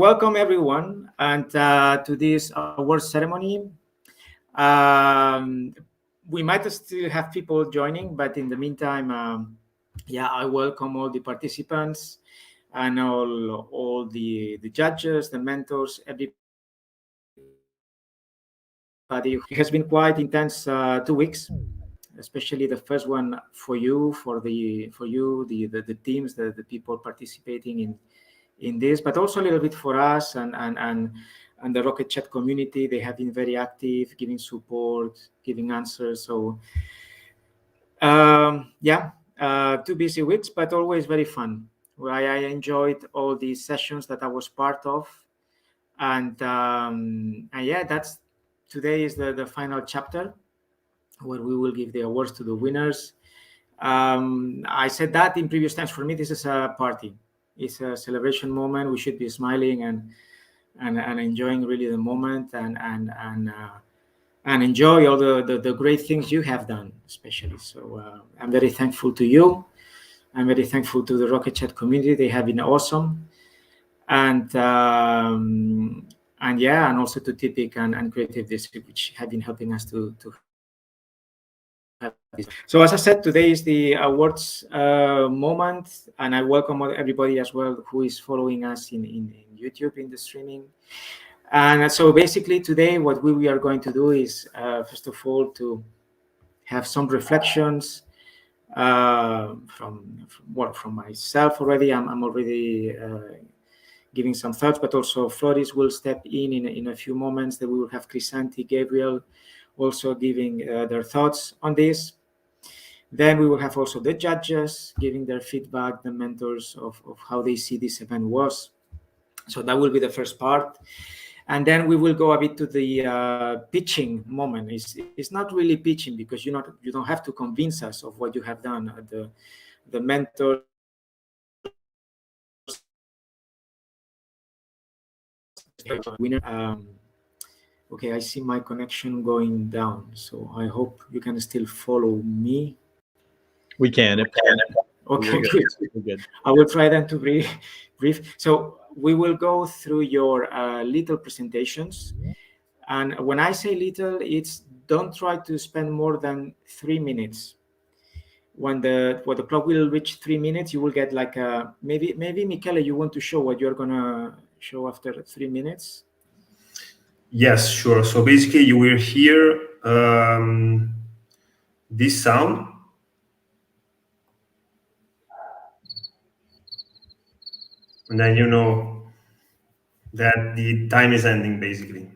welcome everyone and to this award ceremony. Um, we might still have people joining, but in the meantime, I welcome all the participants and all the judges, the mentors, everybody. It has been quite intense 2 weeks, especially the first one for you, the teams, the people participating in this, but also a little bit for us and the Rocket Chat community. They have been very active, giving support, giving answers. So 2 busy weeks, but always very fun. I enjoyed all these sessions that I was part of, and that's today is the final chapter where we will give the awards to the winners. I said that in previous times. For me, this is a party. It's a celebration moment. We should be smiling and enjoying really the moment and enjoy all the great things you have done, especially. So I'm very thankful to you. I'm very thankful to the Rocket Chat community. They have been awesome. And also to Tipic and Creative District, which have been helping us to have this. So as I said, today is the awards moment, and I welcome everybody as well who is following us in YouTube in the streaming. And so basically today what we are going to do is first of all to have some reflections from myself already. I'm already giving some thoughts, but also Floris will step in a few moments. That we will have Crisanti, Gabriel also giving their thoughts on this. Then we will have also the judges giving their feedback, the mentors of how they see this event was. So that will be the first part. And then we will go a bit to the pitching moment. It's not really pitching because you don't have to convince us of what you have done. The mentors, winner. Okay, I see my connection going down, so I hope you can still follow me. We can. Okay, good. I will try then to be brief. So we will go through your little presentations. And when I say little, it's don't try to spend more than 3 minutes. When the clock will reach 3 minutes, you will get like maybe Michele, you want to show what you're gonna show after 3 minutes? Yes, sure. So basically you will hear this sound. And then you know that the time is ending, basically.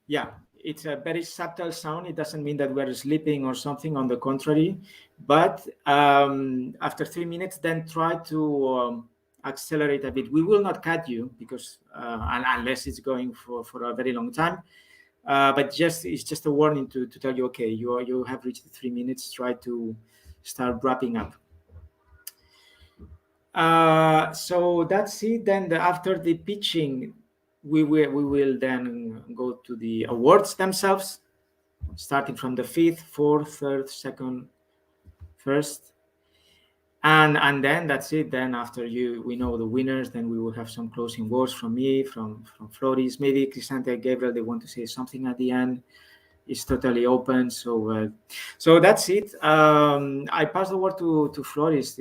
Yeah, it's a very subtle sound. It doesn't mean that we're sleeping or something, on the contrary. But after 3 minutes, then try to accelerate a bit. We will not cut you because unless it's going for a very long time. But it's just a warning to tell you, okay, you have reached the 3 minutes. Try to start wrapping up. So that's it. Then after the pitching, we will then go to the awards themselves, starting from the 5th, 4th, 3rd, 2nd, 1st, and then that's it. Then after we know the winners, then we will have some closing words from me, from Floris, maybe Crisanti, Gabriel. They want to say something at the end. It's totally open. So that's it. I pass the word to Floris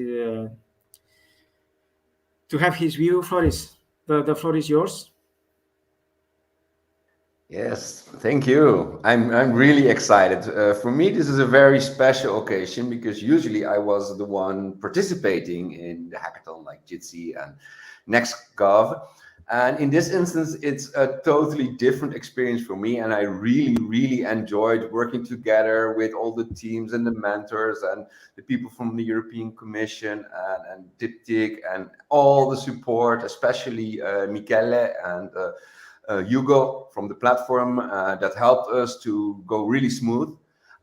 to have his view. Floris, the floor is yours. Yes, thank you. I'm really excited. For me, this is a very special occasion because usually I was the one participating in the hackathon like Jitsi and RocketGov. And in this instance, it's a totally different experience for me. And I really, really enjoyed working together with all the teams and the mentors and the people from the European Commission and Tiptic and all the support, especially Michele and Hugo from the platform that helped us to go really smooth.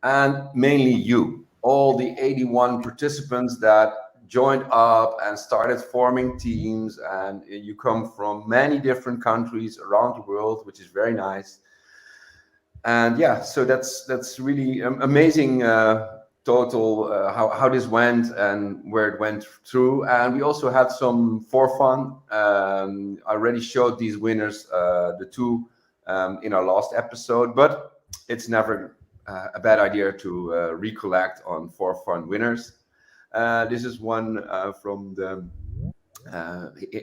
And mainly you, all the 81 participants that joined up and started forming teams, and you come from many different countries around the world, which is very nice. And yeah, so that's really amazing total how this went and where it went through. And we also had some for fun. I already showed these winners, the two in our last episode, but it's never a bad idea to recollect on for fun winners. This is one from the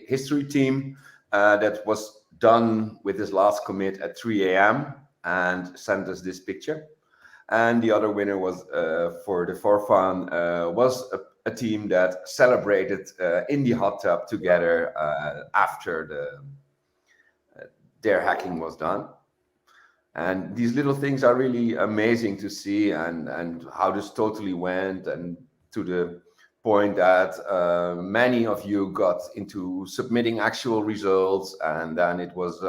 history team that was done with his last commit at 3 a.m. and sent us this picture. And the other winner was for the for fun was a team that celebrated in the hot tub together after their hacking was done. And these little things are really amazing to see, and how this totally went, and to the point that many of you got into submitting actual results, and then it was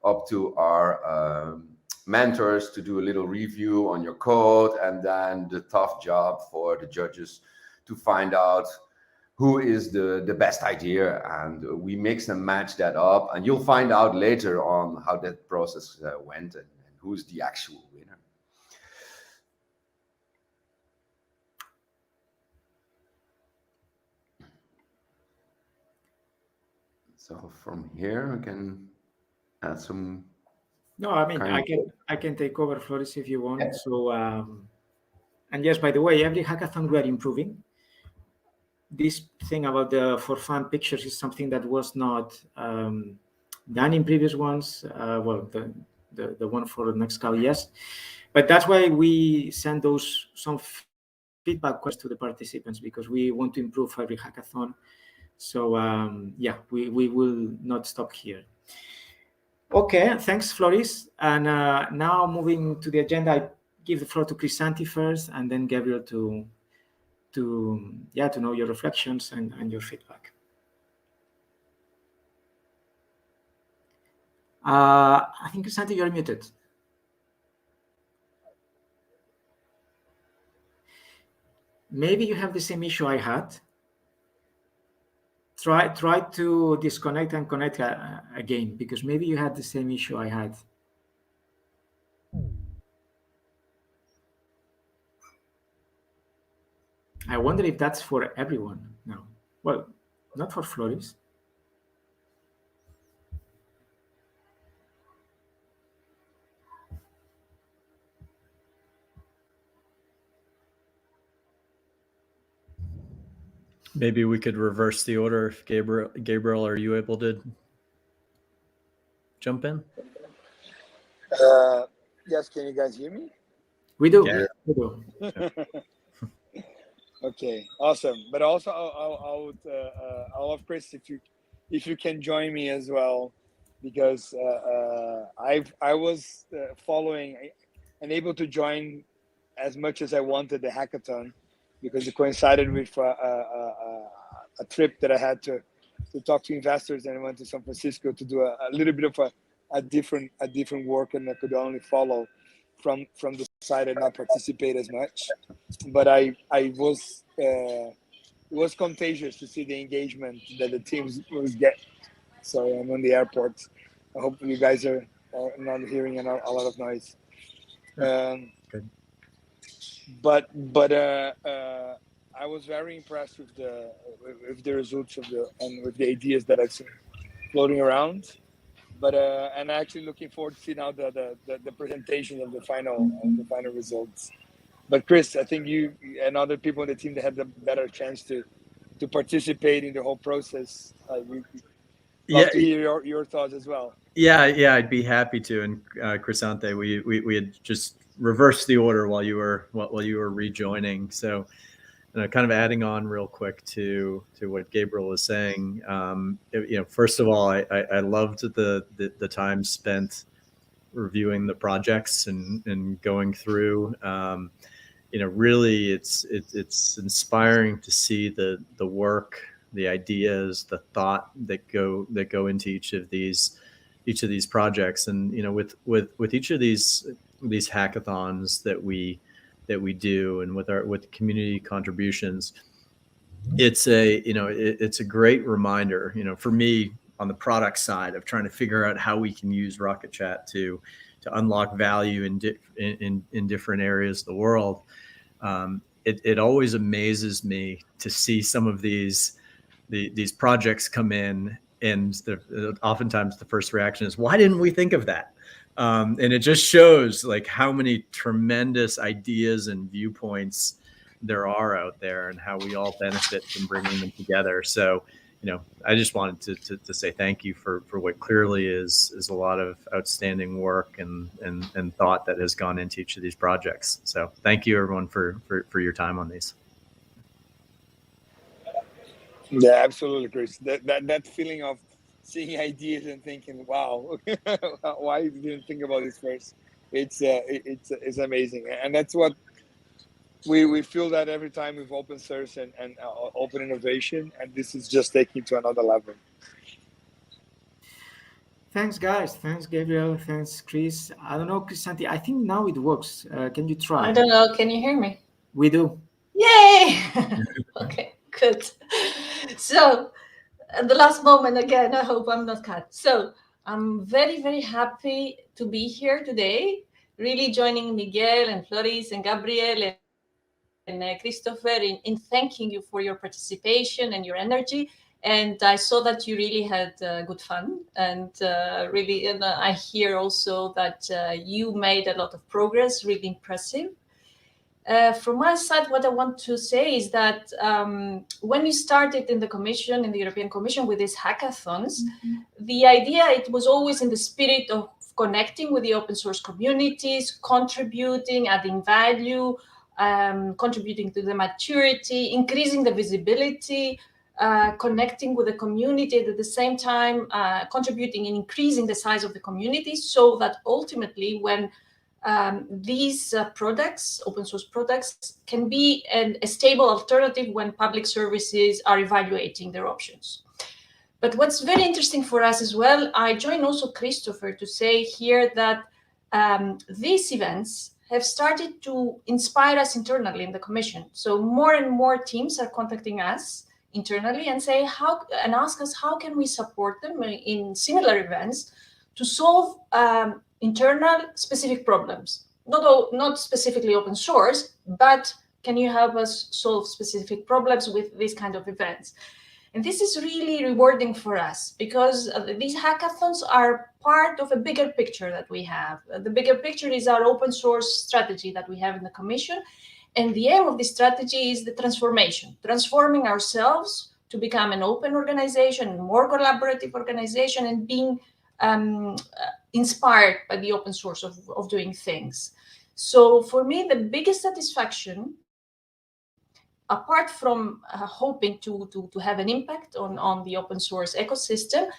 up to our mentors to do a little review on your code, and then the tough job for the judges to find out who is the best idea, and we mix and match that up, and you'll find out later on how that process went, and who's the actual winner. So from here I can add some. No, I mean, I can take over, Floris, if you want. So, and yes, by the way, every hackathon we are improving. This thing about the for fun pictures is something that was not done in previous ones. Well, the one for the next call, yes, but that's why we send some feedback questions to the participants, because we want to improve every hackathon. So yeah, we will not stop here. Okay, thanks, Floris. And now moving to the agenda, I give the floor to Crisanti first, and then Gabriel to know your reflections and your feedback. I think, Crisanti, you're muted. Maybe you have the same issue I had. Try to disconnect and connect again, because maybe you had the same issue I had. I wonder if that's for everyone now. Well, not for Floris. Maybe we could reverse the order. If Gabriel, are you able to jump in? Yes, can you guys hear me? We do. Yeah. We do. Okay, awesome. But also, I'll love Chris if you can join me as well, because I was following and able to join as much as I wanted the hackathon, because it coincided with a trip that I had to talk to investors, and I went to San Francisco to do a little bit of a different work, and I could only follow from the side and not participate as much. But I was it was contagious to see the engagement that the teams was getting. So I'm on the airport. I hope you guys are not hearing a lot of noise. Good. But I was very impressed with the results and with the ideas that I've seen floating around. But and actually looking forward to see now the presentation of the final results. But Chris, I think you and other people in the team that had the better chance to participate in the whole process. Love to hear your thoughts as well. Yeah, I'd be happy to. And Crisante, we had just reversed the order while you were rejoining. So, kind of adding on real quick to what Gabriel was saying. First of all, I loved the time spent reviewing the projects and going through. Really, it's inspiring to see the work, the ideas, the thought that go into each of these projects. And with each of these hackathons that we do, and with community contributions, it's a great reminder, for me, on the product side, of trying to figure out how we can use Rocket Chat to unlock value in different areas of the world. it always amazes me to see some of these projects come in, and oftentimes the first reaction is, why didn't we think of that? And it just shows like how many tremendous ideas and viewpoints there are out there, and how we all benefit from bringing them together. So, I just wanted to say thank you for what clearly is a lot of outstanding work and thought that has gone into each of these projects. So thank you everyone for your time on these. Yeah, absolutely, Chris. That feeling of seeing ideas and thinking, "Wow, why didn't think about this first?" It's amazing, and that's what we feel that every time with open source and open innovation, and this is just taking to another level. Thanks, guys. Thanks, Gabriel. Thanks, Chris. I don't know, Crisanti. I think now it works. Can you try? I don't know. Can you hear me? We do. Yay! Okay, good. So, at the last moment again, I hope I'm not cut. So, I'm very, very happy to be here today, really joining Miguel and Floris and Gabriel and Christopher in thanking you for your participation and your energy. And I saw that you really had good fun, and I hear also that you made a lot of progress, really impressive. From my side, what I want to say is that when we started in the European Commission with these hackathons, the idea, it was always in the spirit of connecting with the open source communities, contributing, adding value, contributing to the maturity, increasing the visibility, connecting with the community, at the same time contributing in increasing the size of the community, so that ultimately when these products, open source products, can be a stable alternative when public services are evaluating their options. But what's very interesting for us as well, I join also Christopher to say here that these events have started to inspire us internally in the Commission. So more and more teams are contacting us internally and ask us how can we support them in similar events to solve internal specific problems, not specifically open source, but can you help us solve specific problems with these kind of events? And this is really rewarding for us, because these hackathons are part of a bigger picture that we have. The bigger picture is our open source strategy that we have in the Commission. And the aim of this strategy is the transforming ourselves to become an open organization, a more collaborative organization, and being inspired by the open source of doing things. So for me, the biggest satisfaction, apart from hoping to have an impact on the open source ecosystem,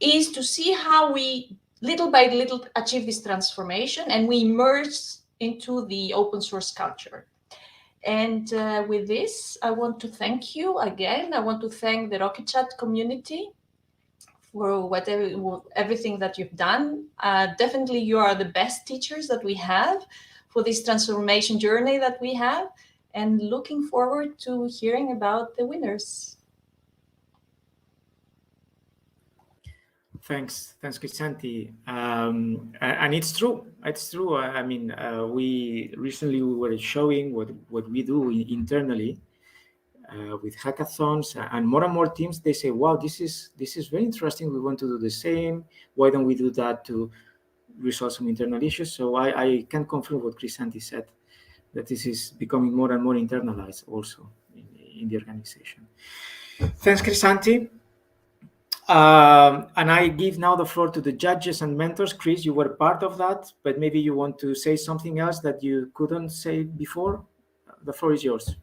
is to see how we little by little achieve this transformation and we immerse into the open source culture. And with this, I want to thank you again. I want to thank the RocketChat community for everything that you've done. Definitely, you are the best teachers that we have for this transformation journey that we have, and looking forward to hearing about the winners. Thanks, Crisanti. And it's true. I mean, we recently were showing what we do internally with hackathons, and more teams, they say, "Wow, this is very interesting. We want to do the same. Why don't we do that to resolve some internal issues?" So I can confirm what Crisanti said, that this is becoming more and more internalized also in the organization. Thanks, Crisanti. And I give now the floor to the judges and mentors. Chris, you were part of that, but maybe you want to say something else that you couldn't say before. The floor is yours.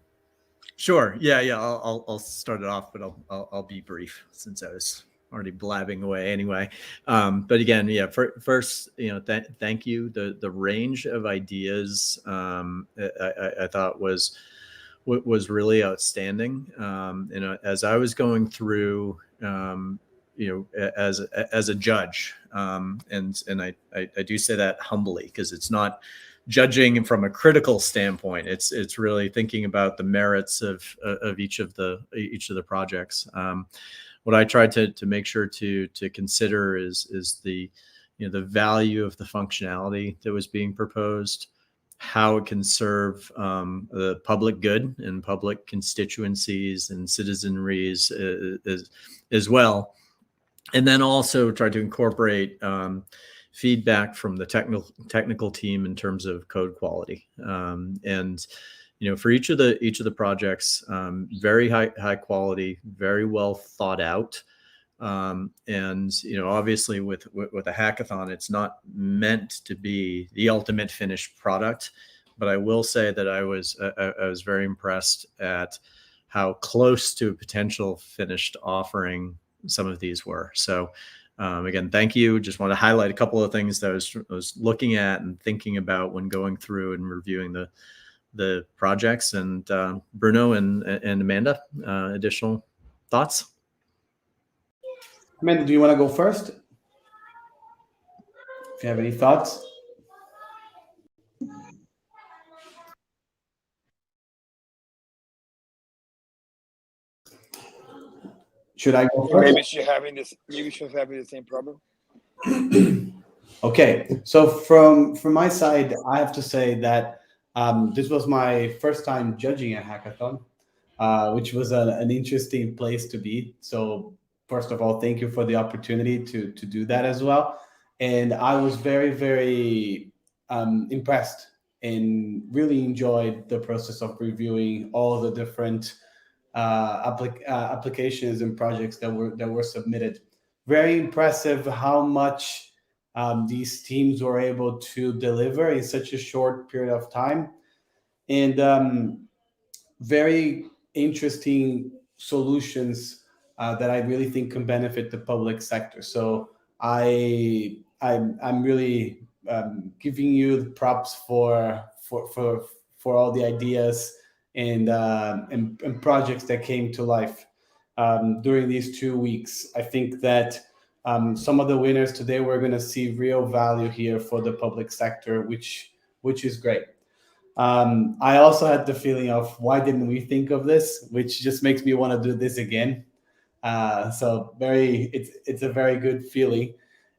Sure. Yeah. I'll start it off, but I'll be brief since I was already blabbing away anyway. But again, first, thank you. The range of ideas I thought was really outstanding. As I was going through, as a judge, and I do say that humbly, because it's not judging from a critical standpoint. It's really thinking about the merits of each of the projects. What I tried to make sure to consider is the value of the functionality that was being proposed, how it can serve the public good and public constituencies and citizenries as well. And then also try to incorporate feedback from the technical team in terms of code quality. And for each of the projects, very high quality, very well thought out. And obviously with a hackathon, it's not meant to be the ultimate finished product, but I will say that I was very impressed at how close to a potential finished offering some of these were. So again, thank you. Just want to highlight a couple of things that I was looking at and thinking about when going through and reviewing the projects. And Bruno and Amanda, additional thoughts? Amanda, do you want to go first? If you have any thoughts. Should I go first? Maybe she's having the same problem. Okay, so from my side, I have to say that this was my first time judging a hackathon, which was an interesting place to be. So first of all, thank you for the opportunity to do that as well. And I was very, very impressed and really enjoyed the process of reviewing all the different applications and projects that were submitted. Very impressive how much these teams were able to deliver in such a short period of time, and very interesting solutions that I really think can benefit the public sector. So I'm really giving you the props for all the ideas and projects that came to life during these 2 weeks. I think that some of the winners today, we're going to see real value here for the public sector, which is great. I also had the feeling of why didn't we think of this, which just makes me want to do this again. So it's a very good feeling,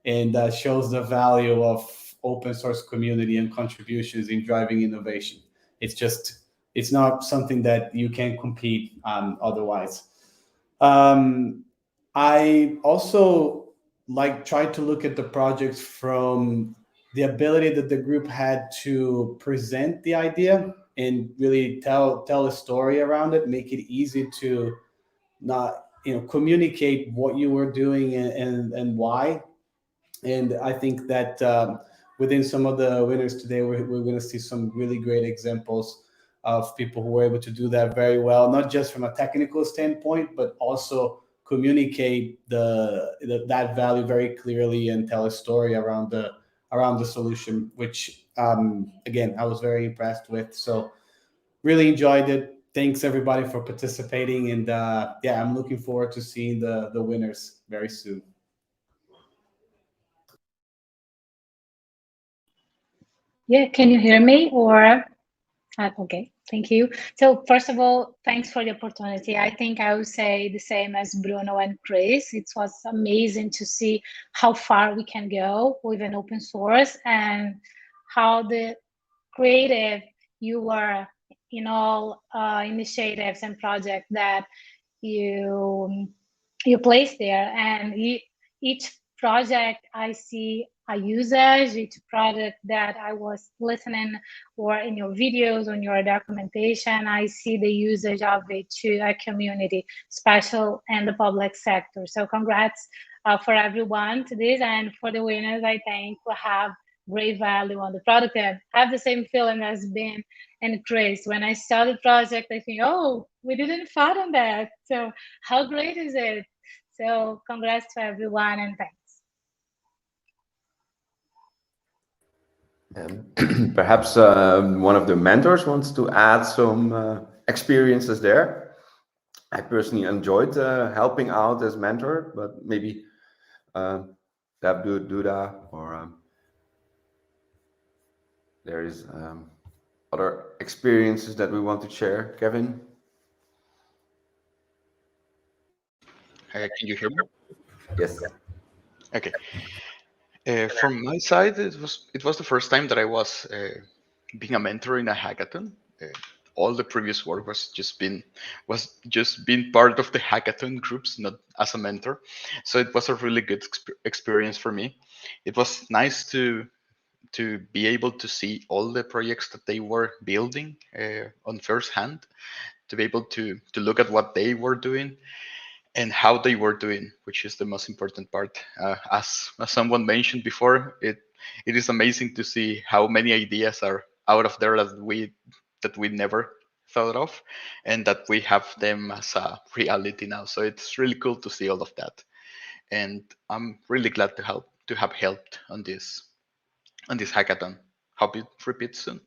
and shows the value of open source community and contributions in driving innovation. It's not something that you can compete otherwise. I also tried to look at the projects from the ability that the group had to present the idea and really tell a story around it, make it easy to not communicate what you were doing and why. And I think that within some of the winners today, we're going to see some really great examples of people who were able to do that very well, not just from a technical standpoint, but also communicate that value very clearly and tell a story around the solution, which again, I was very impressed with. So really enjoyed it. Thanks everybody for participating, and I'm looking forward to seeing the winners very soon. Yeah, can you hear me? Or okay, thank you. So first of all, thanks for the opportunity. I think I would say the same as Bruno and Chris. It was amazing to see how far we can go with an open source and how the creative you were in all initiatives and projects that you place there. And each project I see a usage, each product that I was listening or in your videos, on your documentation, I see the usage of it to a community, special and the public sector. So congrats for everyone to this, and for the winners, I think we have great value on the product. And I have the same feeling as Ben and Chris. When I saw the project, I think, oh, we didn't thought on that. So how great is it? So congrats to everyone, and thanks. Perhaps one of the mentors wants to add some experiences there. I personally enjoyed helping out as mentor, but maybe Duda or there is other experiences that we want to share. Kevin? Can you hear me? Yes. Okay. From my side, it was the first time that I was being a mentor in a hackathon. All the previous work was just being part of the hackathon groups, not as a mentor. So it was a really good experience for me. It was nice to be able to see all the projects that they were building on first hand, to be able to look at what they were doing and how they were doing, which is the most important part. As someone mentioned before, it is amazing to see how many ideas are out of there that we never thought of, and that we have them as a reality now. So it's really cool to see all of that, and I'm really glad to have helped on this hackathon. Hope it repeats soon.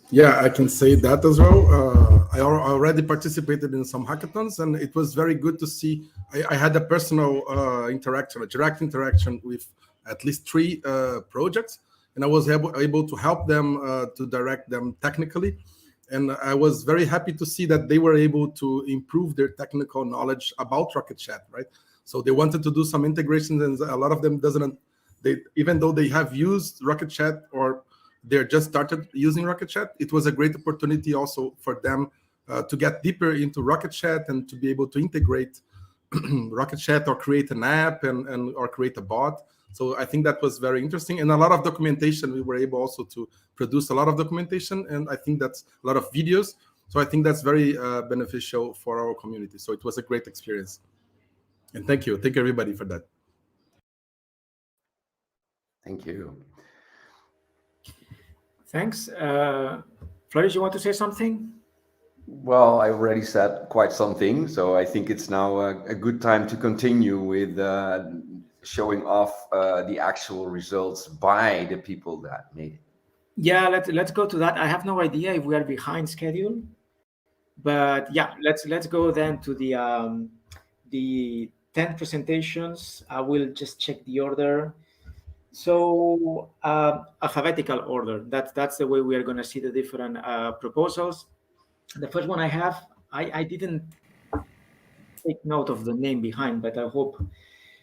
Yeah, I can say that as well. I already participated in some hackathons, and it was very good to see. I had a personal interaction, a direct interaction with at least 3 projects, and I was able to help them to direct them technically. And I was very happy to see that they were able to improve their technical knowledge about Rocket Chat, right? So they wanted to do some integrations, and a lot of them doesn't. They, even though they have used Rocket Chat or they're just started using Rocket Chat, it was a great opportunity also for them to get deeper into Rocket Chat and to be able to integrate Rocket Chat or create an app and or create a bot. So I think that was very interesting, and a lot of documentation. We were able also to produce a lot of documentation, and I think that's a lot of videos. So I think that's very beneficial for our community. So it was a great experience, and thank you everybody for that. Thank you. Thanks. Floris, you want to say something? Well, I already said quite something, so I think it's now a good time to continue with showing off the actual results by the people that made it. Yeah, let's go to that. I have no idea if we are behind schedule, but yeah, let's go then to the 10 presentations. I will just check the order. So alphabetical order. That's the way we are going to see the different proposals. The first one I have, I didn't take note of the name behind, but I hope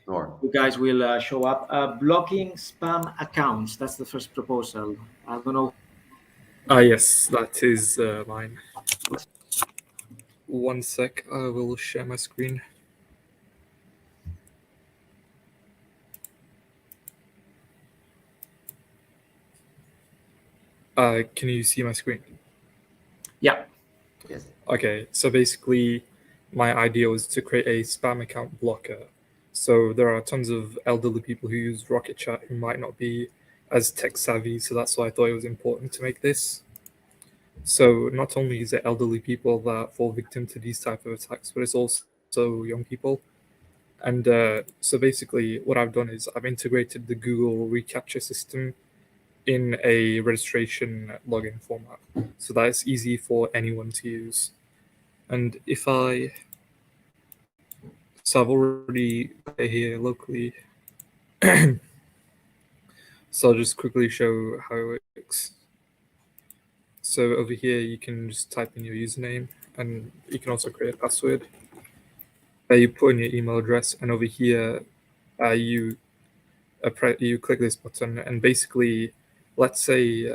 you guys will show up. Blocking spam accounts. That's the first proposal. I don't know. Yes, that is mine. 1 sec, I will share my screen. Can you see my screen? Yeah. Yes. Okay, so basically my idea was to create a spam account blocker. So there are tons of elderly people who use Rocket Chat who might not be as tech savvy, so that's why I thought it was important to make this. So not only is it elderly people that fall victim to these type of attacks, but it's also young people. And so basically what I've done is I've integrated the Google reCAPTCHA system in a registration login format, so that it's easy for anyone to use. And if I've already got it here locally, so I'll just quickly show how it works. So over here, you can just type in your username, and you can also create a password. You put in your email address, and over here, you click this button, and basically, let's say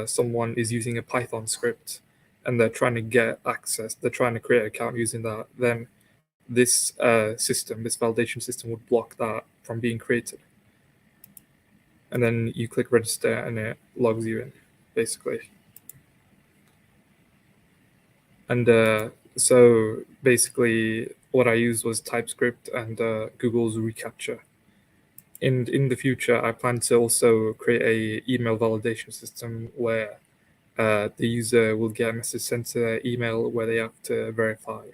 someone is using a Python script, and they're trying to get access. They're trying to create an account using that. Then this system, this validation system, would block that from being created. And then you click register, and it logs you in, basically. And so basically what I used was TypeScript and Google's reCAPTCHA. And in the future, I plan to also create a email validation system where the user will get a message sent to their email where they have to verify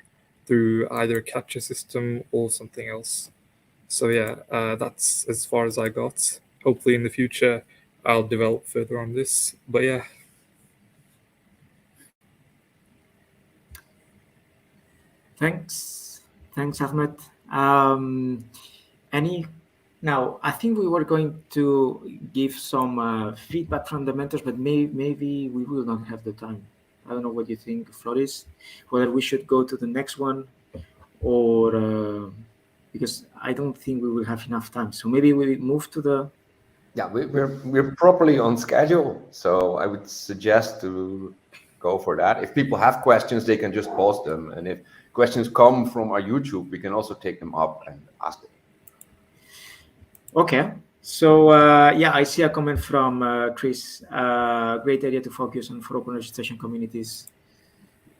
through either a CAPTCHA system or something else. So yeah, that's as far as I got. Hopefully in the future, I'll develop further on this. But yeah. Thanks, Ahmed. Now, I think we were going to give some feedback from the mentors, but maybe we will not have the time. I don't know what you think, Floris, whether we should go to the next one or because I don't think we will have enough time. So maybe we move to the Yeah, we're properly on schedule, so I would suggest to go for that. If people have questions, they can just post them, and if questions come from our YouTube, we can also take them up and ask them. Okay. So yeah, I see a comment from Chris. Great area to focus on for open registration communities.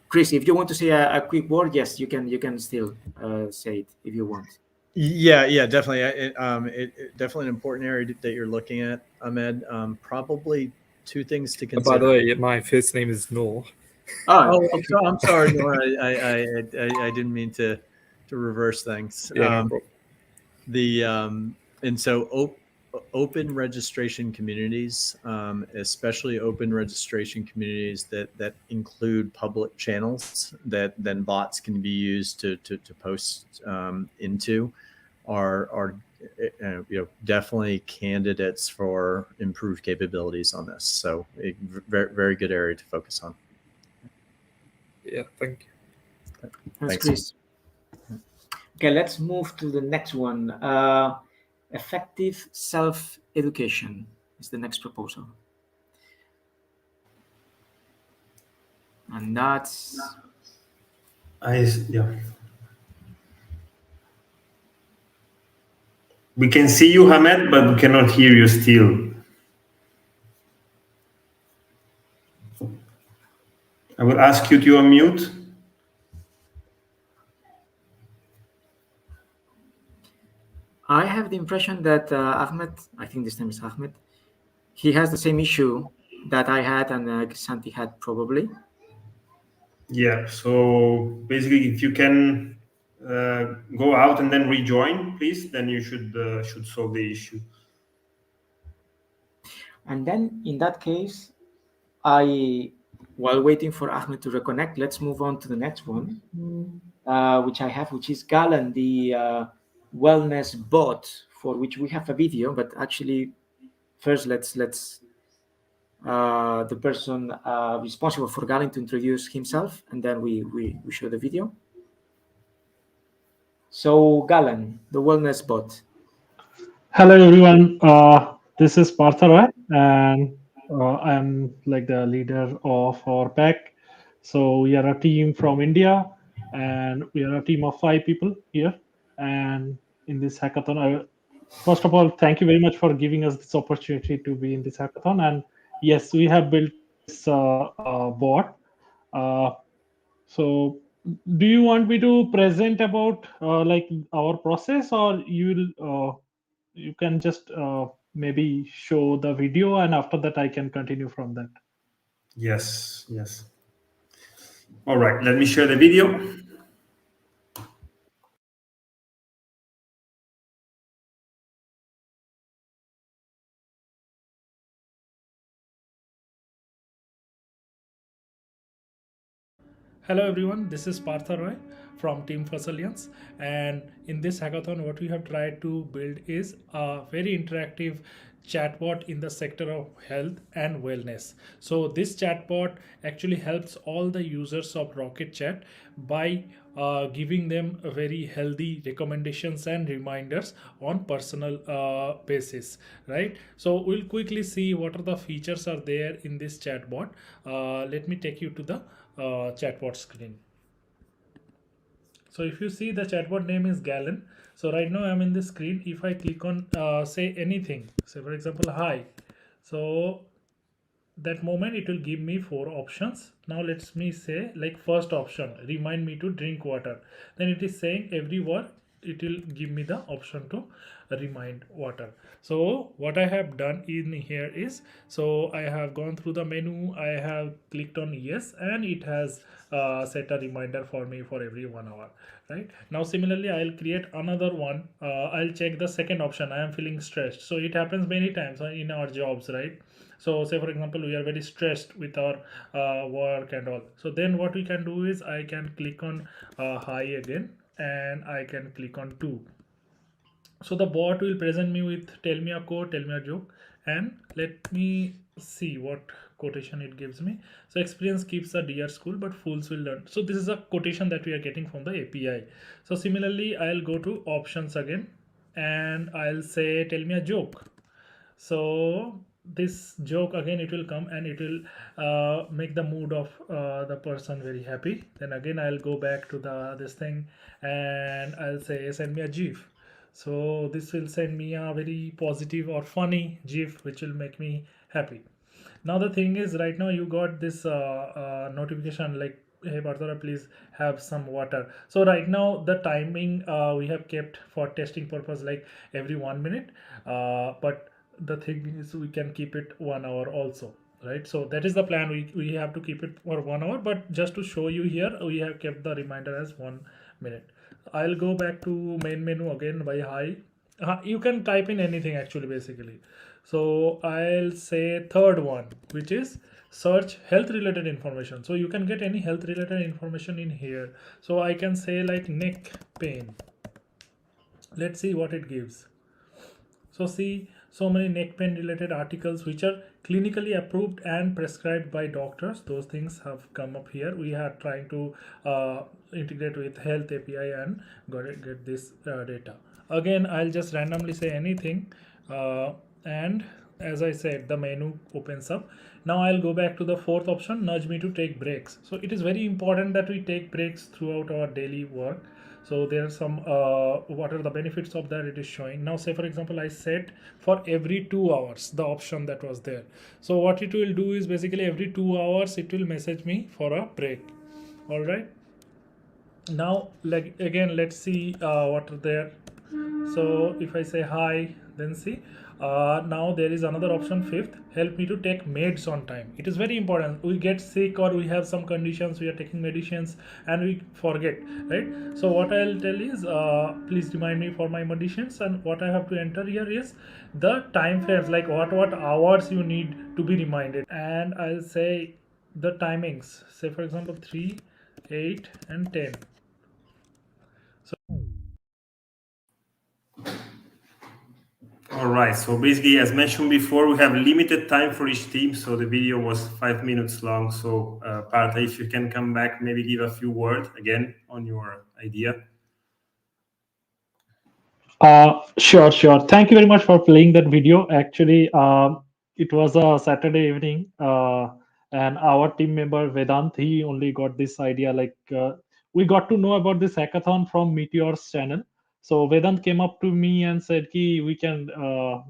Chris, if you want to say a quick word, yes, you can. You can still say it if you want. Yeah, definitely. Definitely an important area that you're looking at, Ahmed. Probably two things to consider. By the way, my first name is Noor. Oh, okay. I'm sorry, Noor. I didn't mean to reverse things. Yeah, and so open registration communities, especially open registration communities that include public channels that then bots can be used to post into, are definitely candidates for improved capabilities on this. So a very good area to focus on. Yeah, thank you. Thanks, Chris. Okay, let's move to the next one. Effective self-education is the next proposal. And that's... Yeah. We can see you, Hamed, but we cannot hear you still. I will ask you to unmute. I have the impression that Ahmed, I think this name is Ahmed, he has the same issue that I had and Santi had probably. Yeah, so basically if you can go out and then rejoin, please, then you should solve the issue. And then in that case, while waiting for Ahmed to reconnect, let's move on to the next one, which is Galen, the wellness bot, for which we have a video, but actually first let's the person responsible for Galen to introduce himself, and then we show the video. So Galen, the wellness bot. Hello everyone, this is Partha Roy, and I'm like the leader of our pack. So we are a team from India, and we are a team of 5 people here. And in this hackathon, first of all, thank you very much for giving us this opportunity to be in this hackathon. And yes, we have built this bot. So do you want me to present about like our process, or you can just maybe show the video, and after that I can continue from that? Yes. All right, let me share the video. Hello everyone, this is Partha Roy from Team Fasilience, and in this hackathon what we have tried to build is a very interactive chatbot in the sector of health and wellness. So this chatbot actually helps all the users of Rocket Chat by giving them a very healthy recommendations and reminders on personal basis, right? So we'll quickly see what are the features are there in this chatbot. Let me take you to the chatbot screen. So if you see, the chatbot name is Galen. So right now I'm in the screen. If I click on say anything, say for example hi, so that moment it will give me 4 options. Now let me say, like, first option, remind me to drink water. Then it is saying every word it will give me the option to remind water. So what I have done in here is, so I have gone through the menu, I have clicked on yes, and it has set a reminder for me for every 1 hour, right? Now similarly I'll create another one. I'll check the second option, I am feeling stressed. So it happens many times in our jobs, right? So say for example we are very stressed with our work and all. So then what we can do is I can click on hi again, and I can click on 2. So the bot will present me with tell me a quote, tell me a joke, and let me see what quotation it gives me. So experience keeps a dear school, but fools will learn. So this is a quotation that we are getting from the API. So similarly I'll go to options again, and I'll say tell me a joke. So this joke again, it will come and it will make the mood of the person very happy. Then again I'll go back to the this thing and I'll say send me a gif. So this will send me a very positive or funny gif which will make me happy. Now the thing is, right now you got this notification like, hey Bartara, please have some water. So right now the timing we have kept for testing purpose like every 1 minute, but the thing is we can keep it 1 hour also, right? So that is the plan. We have to keep it for 1 hour, but just to show you here, we have kept the reminder as 1 minute. I'll go back to main menu again by hi. You can type in anything actually, basically. So I'll say third one, which is search health related information. So you can get any health related information in here. So I can say like neck pain. Let's see what it gives. So see, so many neck pain related articles which are clinically approved and prescribed by doctors. Those things have come up here. We are trying to integrate with health API and get this data. Again, I'll just randomly say anything, and as I said, the menu opens up. Now I'll go back to the fourth option, nudge me to take breaks. So it is very important that we take breaks throughout our daily work. So there are some what are the benefits of that it is showing. Now say for example I set for every 2 hours the option that was there. So what it will do is basically every 2 hours it will message me for a break. All right, now like again let's see what are there. So if I say hi, then see now there is another option, fifth, help me to take meds on time. It is very important. We get sick or we have some conditions, we are taking medicines and we forget, right? So what I'll tell is please remind me for my medicines, and what I have to enter here is the time frames, like what hours you need to be reminded, and I'll say the timings, say for example 3, 8 and 10. All right. So basically, as mentioned before, we have limited time for each team. So the video was 5 minutes long. So Partha, if you can come back, maybe give a few words again on your idea. Sure, sure. Thank you very much for playing that video. Actually, it was a Saturday evening, and our team member Vedant, he only got this idea. Like we got to know about this hackathon from Meteor's channel. So Vedant came up to me and said, "Ki we can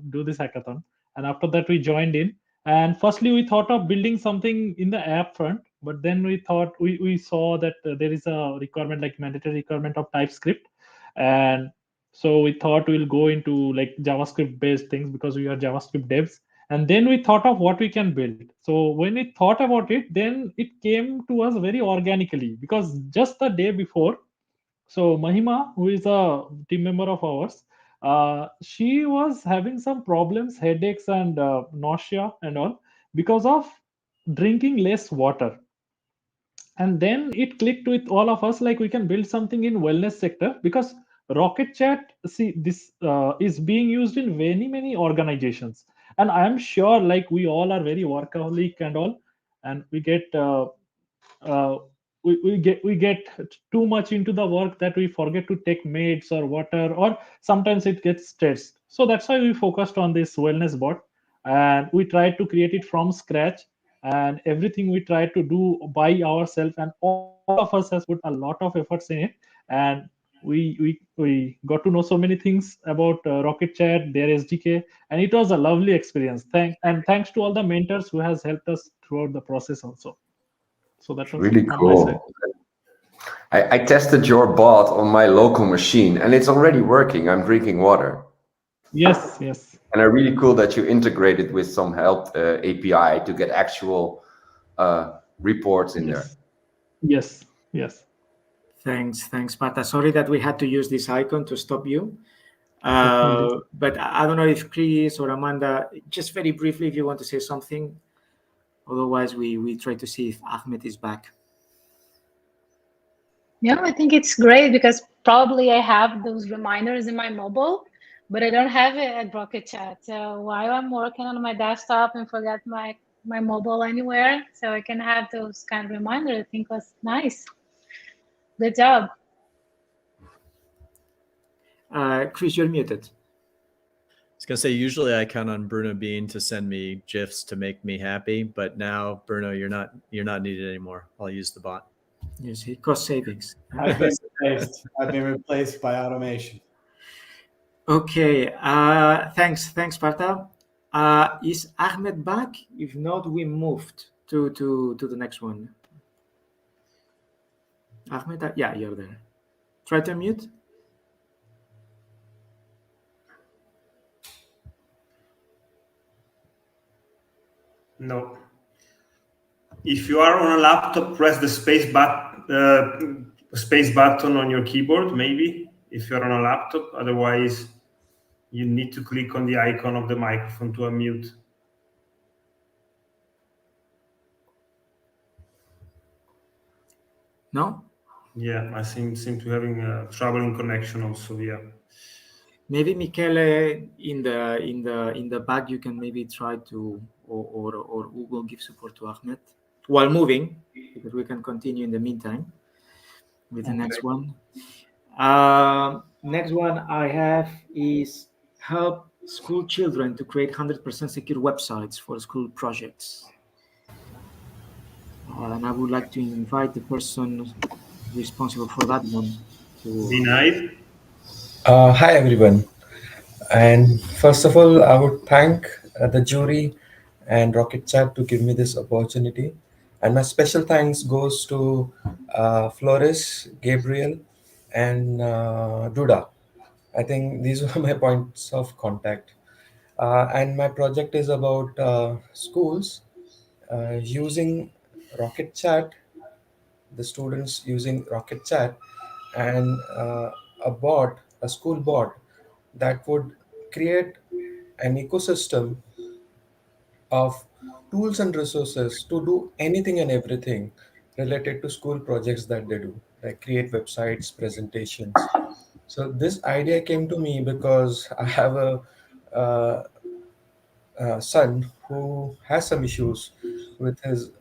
do this hackathon." And after that, we joined in. And firstly, we thought of building something in the app front, but then we thought we saw that there is a requirement, like mandatory requirement of TypeScript, and so we thought we'll go into like JavaScript based things because we are JavaScript devs. And then we thought of what we can build. So when we thought about it, then it came to us very organically, because just the day before, so Mahima, who is a team member of ours, she was having some problems, headaches and nausea and all, because of drinking less water. And then it clicked with all of us, like we can build something in wellness sector, because Rocket Chat, see, this is being used in many organizations, and I am sure like we all are very workaholic and all, and we get uh, we get too much into the work that we forget to take meds or water, or sometimes it gets stressed. So that's why we focused on this wellness bot, and we tried to create it from scratch, and everything we tried to do by ourselves, and all of us has put a lot of efforts in it. And we got to know so many things about Rocket Chat, their SDK, and it was a lovely experience. Thanks to all the mentors who has helped us throughout the process also. So that was Really on my side. cool. I tested your bot on my local machine, and it's already working. I'm drinking water. Yes. And it's really cool that you integrated with some help API to get actual reports in there. Yes. Thanks, Pata. Sorry that we had to use this icon to stop you. But I don't know if Chris or Amanda, just very briefly, if you want to say something. Otherwise, we try to see if Ahmed is back. Yeah, I think it's great because probably I have those reminders in my mobile, but I don't have it at Rocket Chat. So while I'm working on my desktop and forget my mobile anywhere, so I can have those kind of reminders, I think was nice. Good job. Chris, you're muted. was gonna say, usually I count on Bruno Bean to send me GIFs to make me happy, but now, Bruno, you're not needed anymore. I'll use the bot. You see, cost savings. I've been replaced. I've been replaced by automation. Okay, thanks, Partha. Is Ahmed back? If not, we moved to the next one. Ahmed, yeah, you're there. Try to unmute. No. If you are on a laptop, press the space button on your keyboard, maybe, if you're on a laptop. Otherwise, you need to click on the icon of the microphone to unmute. No? Yeah, I seem to having trouble in connection also. Yeah. Maybe Michele, in the back, you can maybe try to, or Google give support to Ahmed while moving, because we can continue in the meantime with the next one. Next one I have is help school children to create 100% secure websites for school projects. And I would like to invite the person responsible for that one to. Vinay? Hi everyone, and first of all I would thank the jury and Rocket Chat to give me this opportunity, and my special thanks goes to Flores, Gabriel, and Duda. I think these were my points of contact, and my project is about schools using Rocket Chat, the students using Rocket Chat, and a school bot that would create an ecosystem of tools and resources to do anything and everything related to school projects that they do, like create websites, presentations. So this idea came to me because I have uh, a son who has some issues with his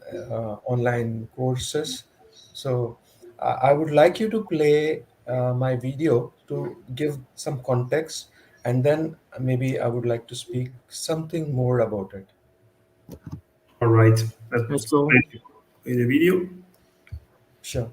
online courses. So I would like you to play my video to give some context, and then maybe I would like to speak something more about it. All right. Let's go. In the video. Sure.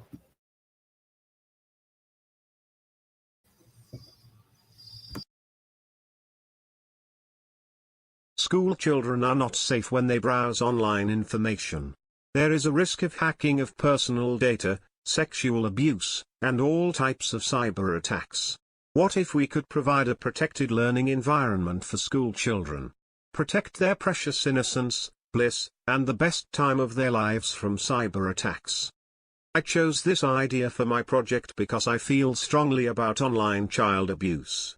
School children are not safe when they browse online information. There is a risk of hacking of personal data, sexual abuse, and all types of cyber attacks. What if we could provide a protected learning environment for school children? Protect their precious innocence, bliss, and the best time of their lives from cyber attacks. I chose this idea for my project because I feel strongly about online child abuse.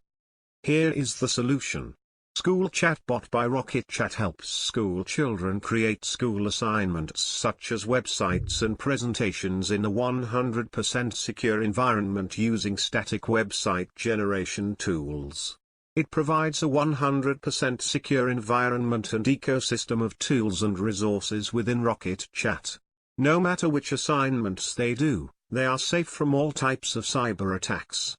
Here is the solution. School Chatbot by Rocket Chat helps school children create school assignments such as websites and presentations in a 100% secure environment using static website generation tools. It provides a 100% secure environment and ecosystem of tools and resources within Rocket Chat. No matter which assignments they do, they are safe from all types of cyber attacks.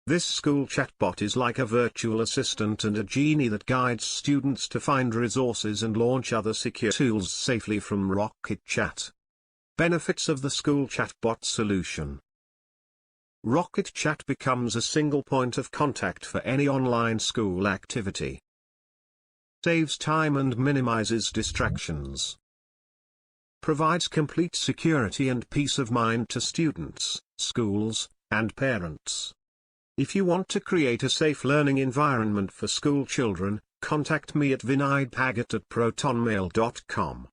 This school chatbot is like a virtual assistant and a genie that guides students to find resources and launch other secure tools safely from Rocket Chat. Benefits of the school chatbot solution. Rocket Chat becomes a single point of contact for any online school activity. Saves time and minimizes distractions. Provides complete security and peace of mind to students, schools, and parents. If you want to create a safe learning environment for school children, contact me at vinaydbhagat@protonmail.com.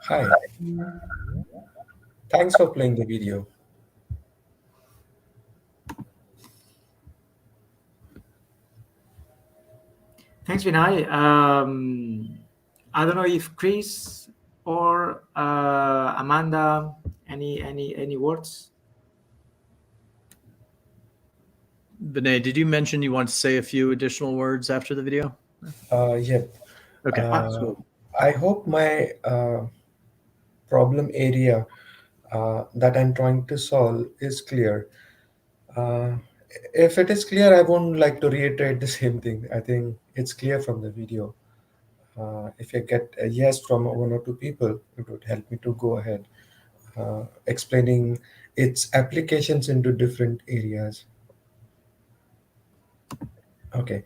Hi. Thanks for playing the video. Thanks, Vinay. I don't know if Chris or Amanda, any words? Vinay, did you mention you want to say a few additional words after the video? Yep. Okay. I hope my problem area that I'm trying to solve is clear. If it is clear, I won't like to reiterate the same thing. I think it's clear from the video. If I get a yes from one or two people, it would help me to go ahead explaining its applications into different areas. Okay.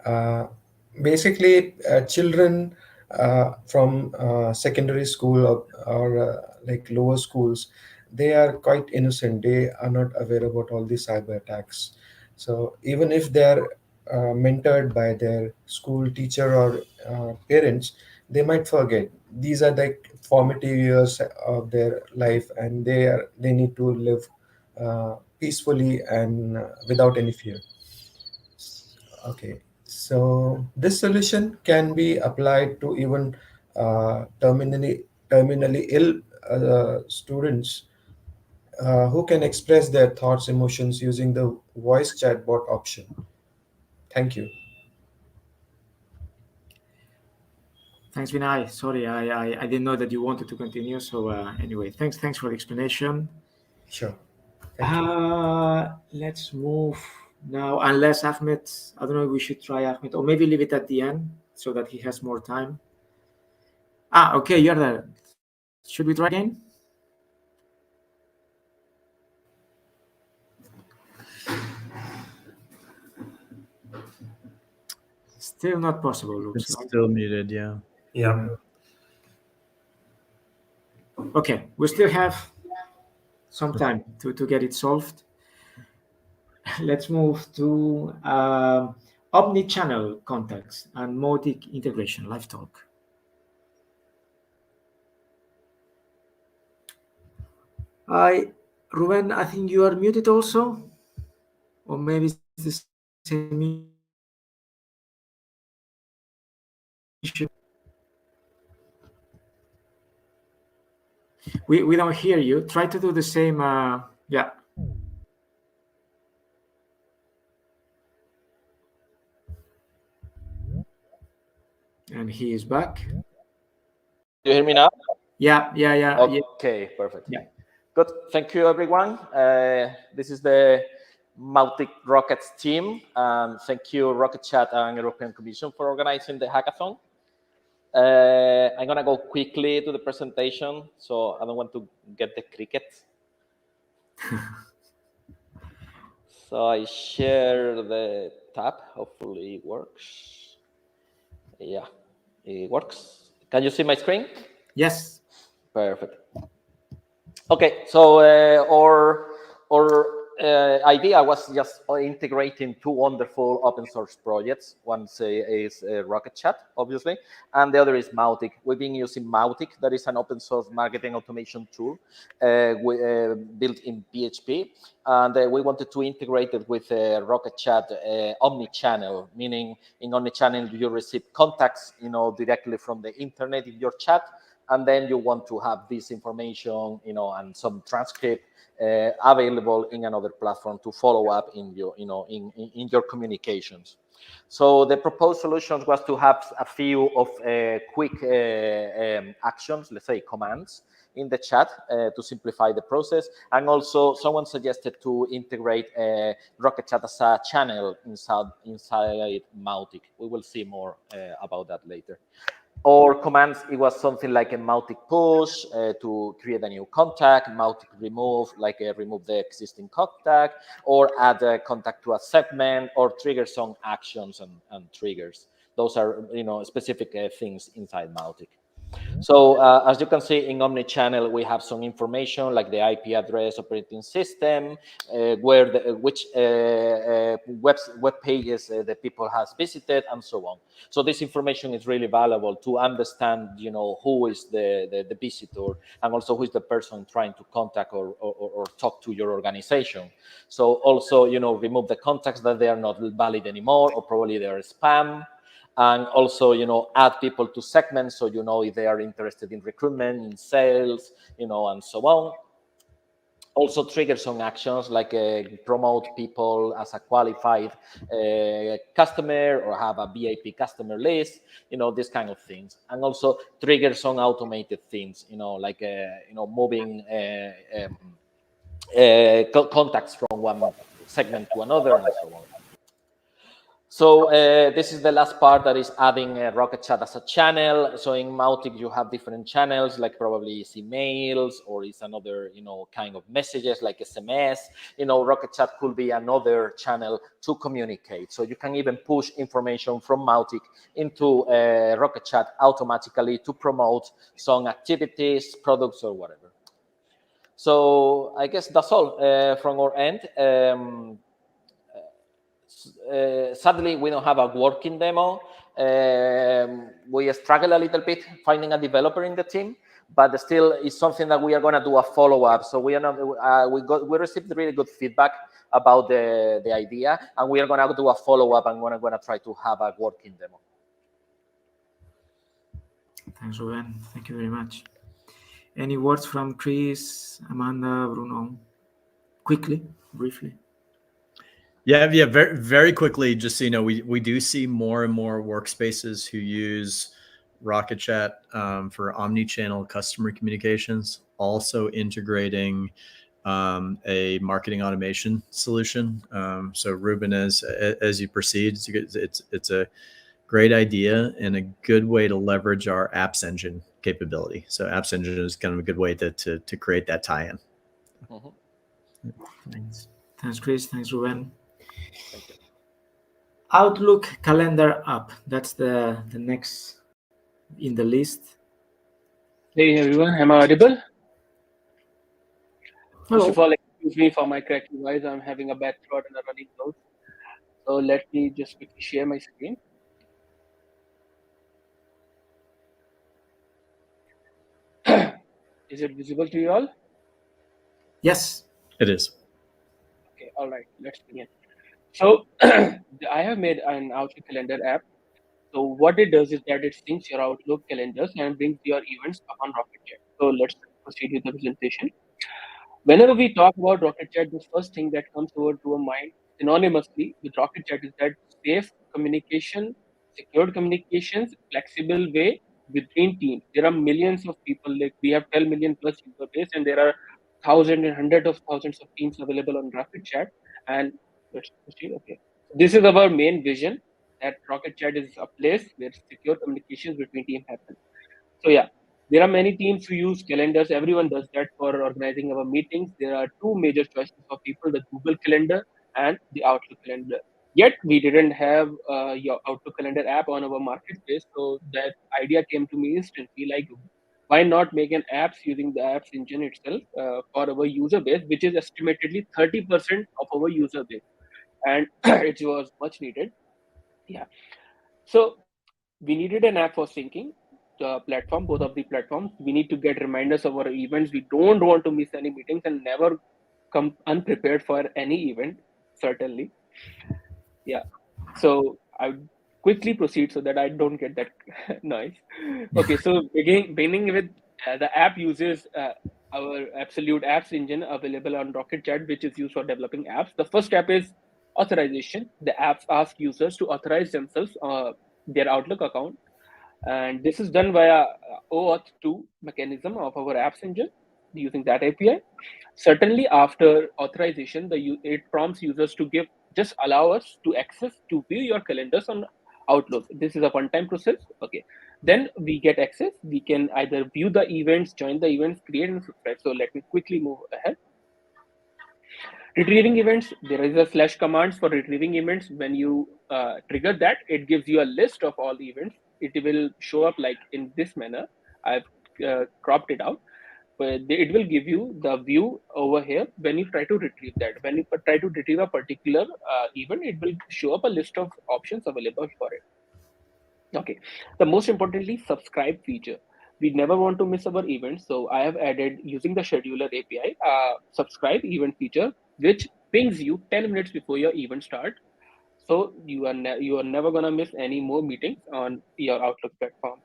Uh, Basically, children from secondary school or like lower schools, they are quite innocent. They are not aware about all these cyber attacks. So even if they are mentored by their school teacher or parents, they might forget. These are like formative years of their life, and they need to live peacefully and without any fear. Okay, so this solution can be applied to even terminally ill students who can express their thoughts, emotions using the voice chatbot option. Thank you. Thanks, Vinay. Sorry, I didn't know that you wanted to continue. So anyway, thanks for the explanation. Sure. Thank you. Let's move now. Unless Ahmed, I don't know if we should try Ahmed, or maybe leave it at the end so that he has more time. Okay, you're there. Should we try again? Still not possible, looks It's like. still muted, yeah. Yeah. Okay, we still have some time to get it solved. Let's move to omni-channel contacts and Mautic integration, live talk. Hi, Ruben, I think you are muted also, or maybe it's the same issue. We don't hear you. Try to do the same. Yeah. And he is back. You hear me now? Yeah. Okay, perfect. Yeah. Good. Thank you, everyone. This is the Mautic Rockets team. Thank you, Rocket Chat and European Commission for organizing the hackathon. I'm going to go quickly to the presentation, so I don't want to get the cricket. So I share the tab. Hopefully it works. Yeah, it works. Can you see my screen? Yes. Perfect. Okay, so our idea was just integrating two wonderful open source projects. One is Rocket Chat, obviously, and the other is Mautic. We've been using Mautic, that is an open source marketing automation tool built in PHP, and we wanted to integrate it with Rocket Chat omni-channel, meaning in omni-channel you receive contacts, directly from the internet in your chat, and then you want to have this information, and some transcript available in another platform to follow up in your, in your communications. So the proposed solutions was to have a few of quick actions, let's say commands, in the chat to simplify the process. And also someone suggested to integrate Rocket Chat as a channel inside Mautic. We will see more about that later. Or commands, it was something like a Mautic push to create a new contact, Mautic remove, like remove the existing contact, or add a contact to a segment, or trigger some actions and triggers. Those are, specific things inside Mautic. So as you can see in omnichannel, we have some information like the IP address, operating system, which web pages the people has visited, and so on. So this information is really valuable to understand, who is the visitor, and also who is the person trying to contact or talk to your organization. So also, remove the contacts that they are not valid anymore, or probably they are spam. And also, add people to segments, so if they are interested in recruitment, in sales, and so on. also trigger some actions like promote people as a qualified customer or have a VIP customer list, these kind of things, and also trigger some automated things, like moving contacts from one segment to another and so on. So this is the last part, that is adding Rocket Chat as a channel. So in Mautic, you have different channels, like probably it's emails or it's another, kind of messages like SMS. Rocket Chat could be another channel to communicate. So you can even push information from Mautic into Rocket Chat automatically to promote some activities, products, or whatever. So I guess that's all from our end. Sadly, we don't have a working demo. We struggle a little bit finding a developer in the team, but still it's something that we are going to do a follow-up. So we are not, we received really good feedback about the idea, and we are going to do a follow-up and we're going to try to have a working demo. Thanks, Ruben. Thank you very much. Any words from Chris, Amanda, Bruno? Quickly, briefly. Yeah, very, very quickly, just so you know, we do see more and more workspaces who use Rocket Chat for omni-channel customer communications, also integrating a marketing automation solution. So Ruben, as you proceed, it's a great idea and a good way to leverage our apps engine capability. So apps engine is kind of a good way to create that tie-in. Thanks. Thanks, Chris. Thanks, Ruben. Outlook calendar app. That's the next in the list. Hey everyone, am I audible? Hello. First of all, excuse me for my cracky voice. I'm having a bad throat and a running nose. So let me just quickly share my screen. Is it visible to you all? Yes, it is. Okay, all right, let's begin. So I have made an Outlook calendar app. So what it does is that it syncs your Outlook calendars and brings your events up on Rocket Chat. So let's proceed with the presentation. Whenever we talk about Rocket Chat, the first thing that comes over to our mind synonymously with Rocket Chat is that safe communication, secured communications, flexible way between teams. There are millions of people, like we have 12 million plus user base, and there are thousands and hundreds of thousands of teams available on Rocket Chat. And let's proceed. Okay, this is our main vision, that Rocket Chat is a place where secure communications between teams happen. So yeah, there are many teams who use calendars. Everyone does that for organizing our meetings. There are two major choices for people: the Google Calendar and the Outlook Calendar. Yet we didn't have your Outlook Calendar app on our marketplace, so that idea came to me instantly. Like, why not make an apps using the apps engine itself for our user base, which is estimatedly 30% of our user base, and it was much needed. Yeah. So we needed an app for syncing the platform, both of the platforms. We need to get reminders of our events. We don't want to miss any meetings and never come unprepared for any event, certainly. Yeah. So I would quickly proceed so that I don't get that noise. Okay. So beginning with the app uses our Absolute Apps engine available on Rocket Chat, which is used for developing apps. The first step is authorization. The apps ask users to authorize themselves, their Outlook account, and this is done via OAuth 2 mechanism of our apps engine using that API. Certainly, after authorization, it prompts users to just allow us to access to view your calendars on Outlook. This is a one-time process. Okay. Then we get access. We can either view the events, join the events, create and subscribe. So let me quickly move ahead. Retrieving events, there is a slash commands for retrieving events. When you trigger that, it gives you a list of all the events. It will show up like in this manner. I've cropped it out, but it will give you the view over here when you try to retrieve that. When you try to retrieve a particular event, it will show up a list of options available for it. Okay, the most importantly, subscribe feature. We never want to miss our events, so I have added using the scheduler API, subscribe event feature, which pings you 10 minutes before your event start. So you are never gonna miss any more meetings on your Outlook platform.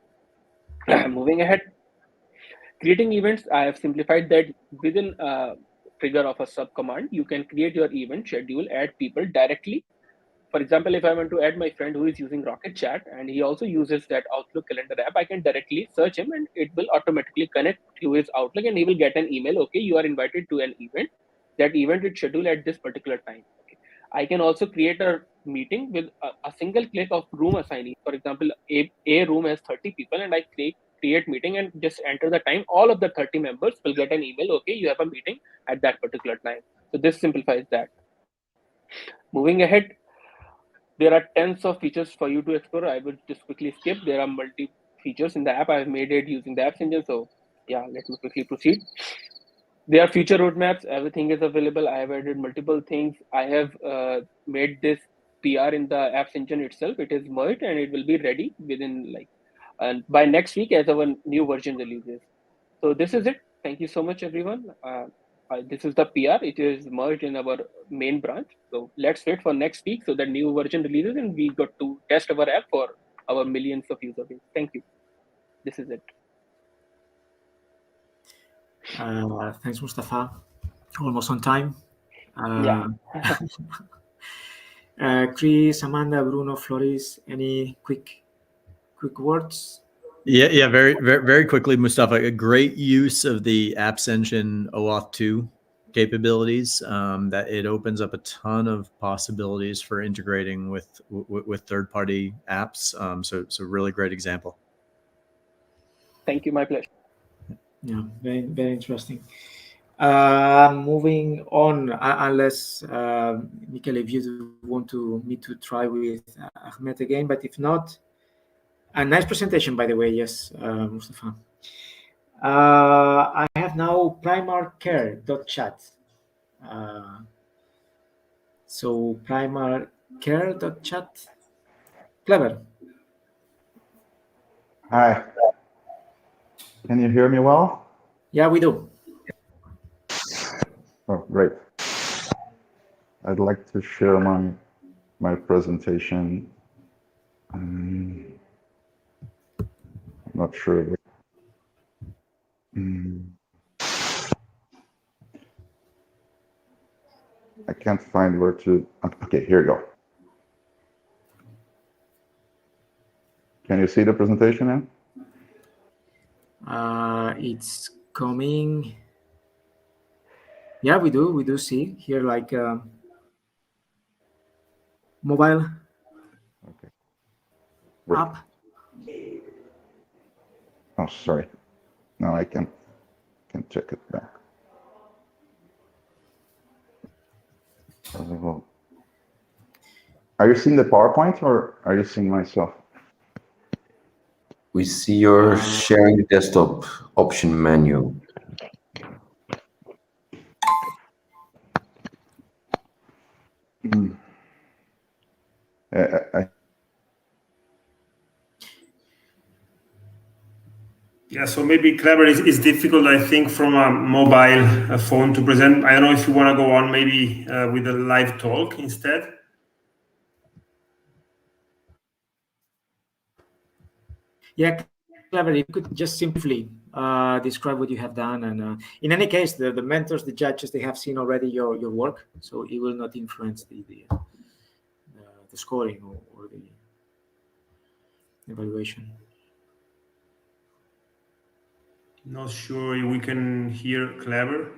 Moving ahead, creating events, I have simplified that within trigger of a sub command, you can create your event schedule, add people directly. For example, if I want to add my friend who is using Rocket Chat and he also uses that Outlook calendar app, I can directly search him and it will automatically connect to his Outlook and he will get an email. Okay, you are invited to an event. That event is scheduled at this particular time. Okay. I can also create a meeting with a single click of room assignee. For example, a room has 30 people and I create meeting and just enter the time. All of the 30 members will get an email. Okay, you have a meeting at that particular time. So this simplifies that. Moving ahead, there are tons of features for you to explore. I will just quickly skip. There are multi features in the app. I've made it using the apps engine. So yeah, let me quickly proceed. There are future roadmaps. Everything is available. I have added multiple things. I have made this PR in the apps engine itself. It is merged and it will be ready within by next week as our new version releases. So this is it. Thank you so much, everyone. This is the PR. It is merged in our main branch. So let's wait for next week so that new version releases and we got to test our app for our millions of users. Thank you. This is it. Thanks, Mustafa. Almost on time. Yeah. Chris, Amanda, Bruno, Floris, any quick words? Yeah, very quickly, Mustafa. A great use of the Apps Engine OAuth 2 capabilities. That it opens up a ton of possibilities for integrating with third-party apps. So really great example. Thank you. My pleasure. Yeah, very interesting. Moving on, unless Mikel, if you want me to try with Ahmed again, but if not, a nice presentation, by the way. Yes, Mustafa. I have now primarcare.chat. So primarcare.chat. Clever. Hi. Can you hear me well? Yeah, we do. Oh, great. I'd like to share my presentation. I'm not sure. I can't find where to. Okay, here we go. Can you see the presentation now? It's coming. Yeah, we do see here like mobile app. Oh, sorry. No, I can check it back. Are you seeing the PowerPoint or are you seeing myself? We see your sharing the desktop option menu. Yeah, so maybe Clever is difficult, I think, from a mobile phone to present. I don't know if you want to go on maybe with a live talk instead. Yeah, Clever, if you could just simply describe what you have done. And in any case, the mentors, the judges, they have seen already your work, so it will not influence the scoring or the evaluation. Not sure if we can hear Clever.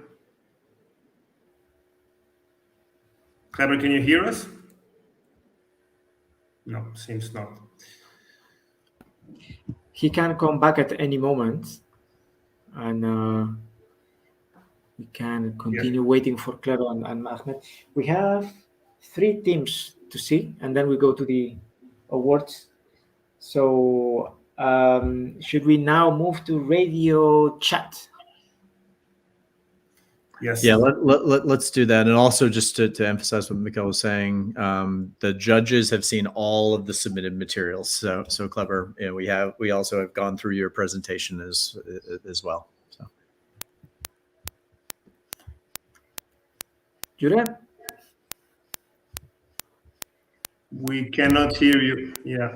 Clever, can you hear us? No, seems not. He can come back at any moment, and we can continue waiting for Clever and Ahmed. We have 3 teams to see, and then we go to the awards. So should we now move to radio chat? Yes. Yeah, let's do that. And also just to emphasize what Mikel was saying, the judges have seen all of the submitted materials. So Clever. You know, we also have gone through your presentation as well. So. Julia? We cannot hear you. Yeah.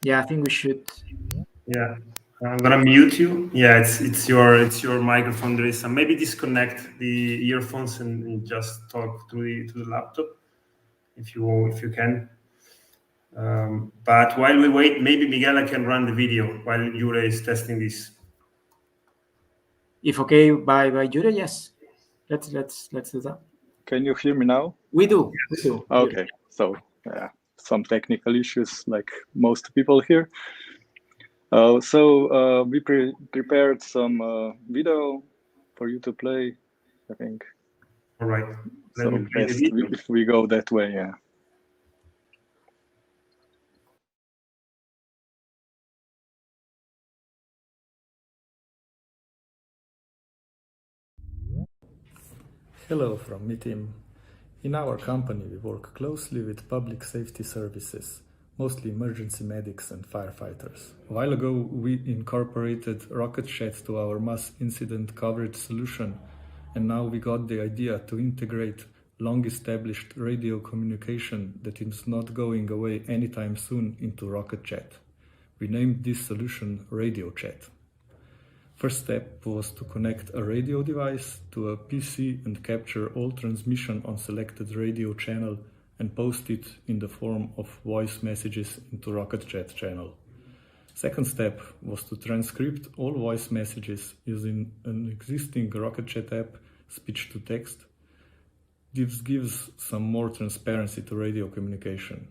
Yeah, I think we should. Yeah. I'm gonna mute you. Yeah, it's your microphone. There is some. Maybe disconnect the earphones and just talk to the laptop if you can. But while we wait, maybe Miguel can run the video while Jure is testing this. If okay by Jure, yes. Let's do that. Can you hear me now? We do. We do. Okay. So some technical issues like most people here. So we prepared some video for you to play, I think. All right. So best if we go that way, yeah. Hello from me team. In our company we work closely with public safety services, mostly emergency medics and firefighters. A while ago we incorporated RocketChat to our mass incident coverage solution, and now we got the idea to integrate long-established radio communication that is not going away anytime soon into RocketChat. We named this solution RadioChat. First step was to connect a radio device to a PC and capture all transmission on selected radio channel and post it in the form of voice messages into RocketChat channel. Second step was to transcript all voice messages using an existing RocketChat app, speech to text. This gives some more transparency to radio communication.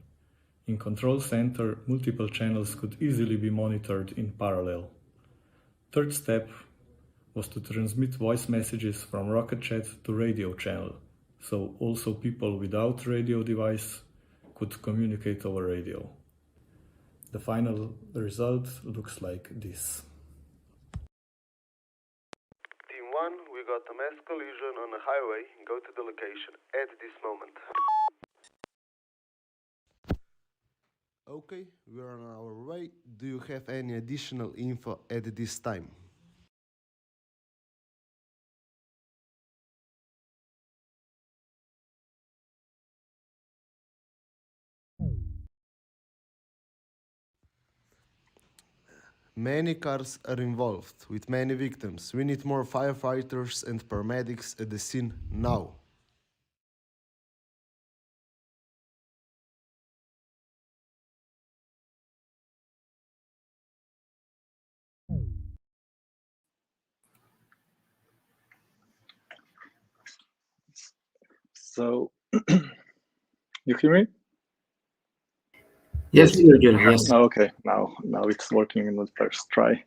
In Control Center, multiple channels could easily be monitored in parallel. Third step was to transmit voice messages from RocketChat to radio channel, so also people without radio device could communicate over radio. The final result looks like this. Team 1, we got a mass collision on a highway. Go to the location at this moment. Okay, we are on our way. Do you have any additional info at this time? Many cars are involved, with many victims. We need more firefighters and paramedics at the scene now. So you hear me? Yes, we hear you. Yes. Okay, now it's working in the first try.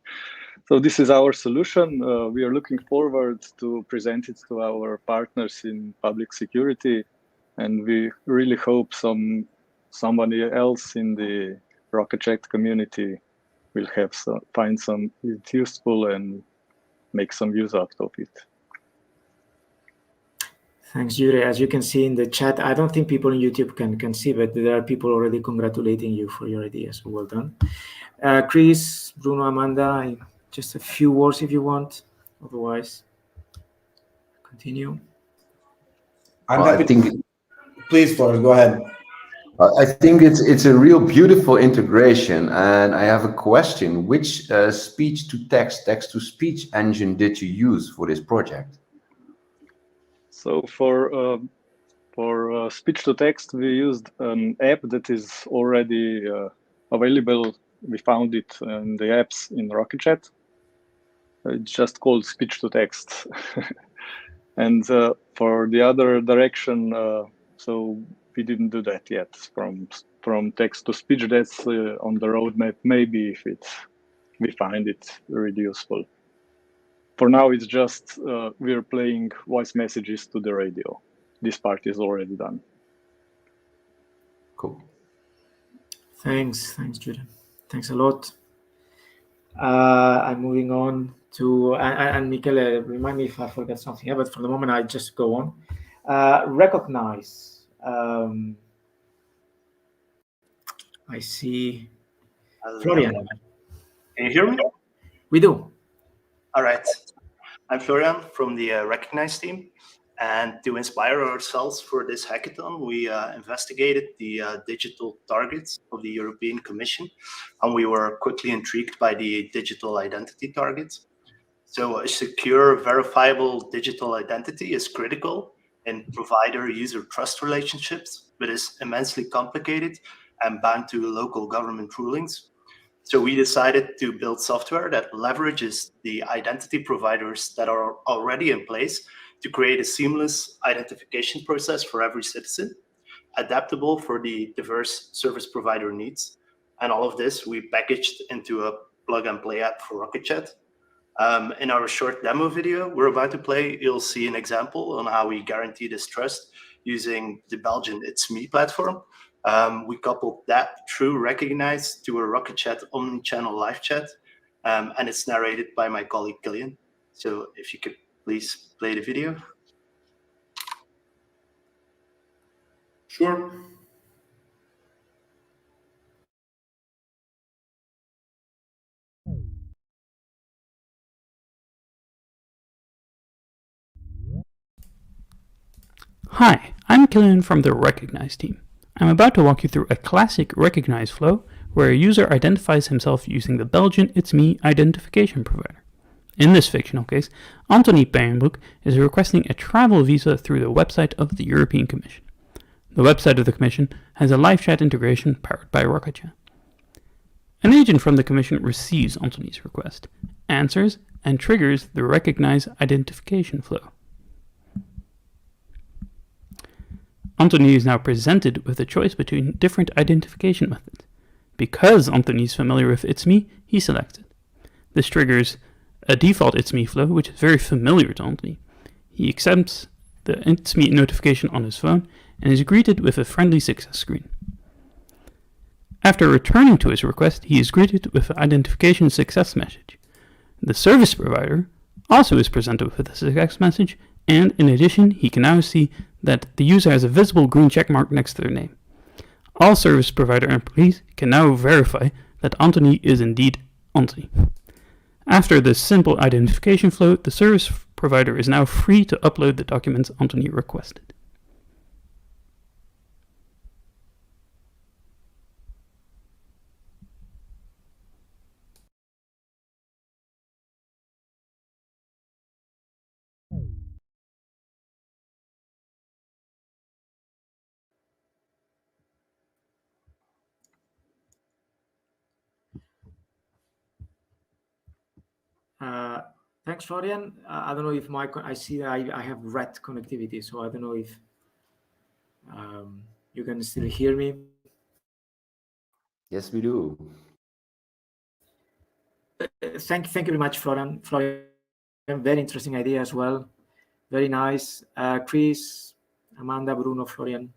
So this is our solution. We are looking forward to present it to our partners in public security, and we really hope somebody else in the RocketChat community will find some it useful and make some use out of it. Thanks, Jure. As you can see in the chat, I don't think people on YouTube can see, but there are people already congratulating you for your idea. So well done. Chris, Bruno, Amanda, just a few words if you want. Otherwise, continue. I'm happy. Please, Flores, go ahead. I think it's a real beautiful integration, and I have a question. Which speech-to-text, text-to-speech engine did you use for this project? So for speech-to-text, we used an app that is already available. We found it in the apps in RocketChat. It's just called speech-to-text. And for the other direction, so we didn't do that yet. From text to speech, that's on the roadmap. Maybe if we find it really useful. For now, it's just we're playing voice messages to the radio. This part is already done. Cool. Thanks, Judah. Thanks a lot. I'm moving on to and Michele, remind me if I forget something here, but for the moment I just go on. Recognize. I see. Florian. Can you hear me? We do. All right. I'm Florian from the Recognize team. And to inspire ourselves for this hackathon, we investigated the digital targets of the European Commission, and we were quickly intrigued by the digital identity targets. So a secure, verifiable digital identity is critical in provider-user trust relationships, but is immensely complicated and bound to local government rulings. So we decided to build software that leverages the identity providers that are already in place to create a seamless identification process for every citizen, adaptable for the diverse service provider needs. And all of this we packaged into a plug-and-play app for RocketChat. In our short demo video we're about to play, you'll see an example on how we guarantee this trust using the Belgian It's Me platform. We coupled that through Recognize to a RocketChat omni-channel live chat, and it's narrated by my colleague Killian. So if you could please play the video. Sure. Hi, I'm Killian from the Recognize team. I'm about to walk you through a classic Recognize flow where a user identifies himself using the Belgian It's Me identification provider. In this fictional case, Anthony Pernbroek is requesting a travel visa through the website of the European Commission. The website of the Commission has a live chat integration powered by RocketChat. An agent from the Commission receives Anthony's request, answers, and triggers the Recognize identification flow. Anthony is now presented with a choice between different identification methods. Because Anthony is familiar with It's Me, he selects it. This triggers a default It's Me flow, which is very familiar to Anthony. He accepts the It's Me notification on his phone and is greeted with a friendly success screen. After returning to his request, he is greeted with an identification success message. The service provider also is presented with a success message, and in addition, he can now see that the user has a visible green check mark next to their name. All service provider employees can now verify that Anthony is indeed Anthony. After this simple identification flow, the service provider is now free to upload the documents Anthony requested. Thanks, Florian. I don't know if I see that I have red connectivity, so I don't know if you can still hear me. Yes, we do. Thank you very much, Florian. Very interesting idea as well. Very nice. Chris, Amanda, Bruno, Florian.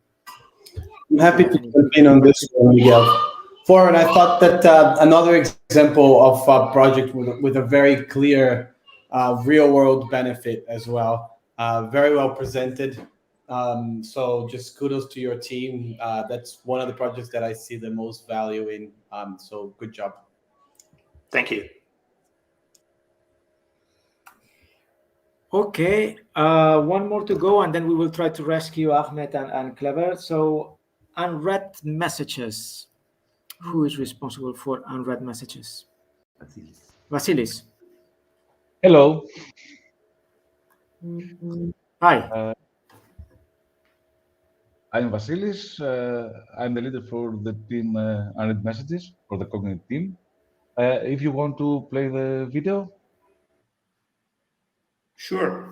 I'm happy to jump in on this one, Miguel. Forward, I thought that another example of a project with a very clear real-world benefit as well. Very well presented. So just kudos to your team. That's one of the projects that I see the most value in. So good job. Thank you. Okay, one more to go, and then we will try to rescue Ahmed and Clever. So unread messages. Who is responsible for unread messages? Vasilis. Hello. Hi. I'm Vasilis. I'm the leader for the team unread messages for the Cognitive team. If you want to play the video. Sure.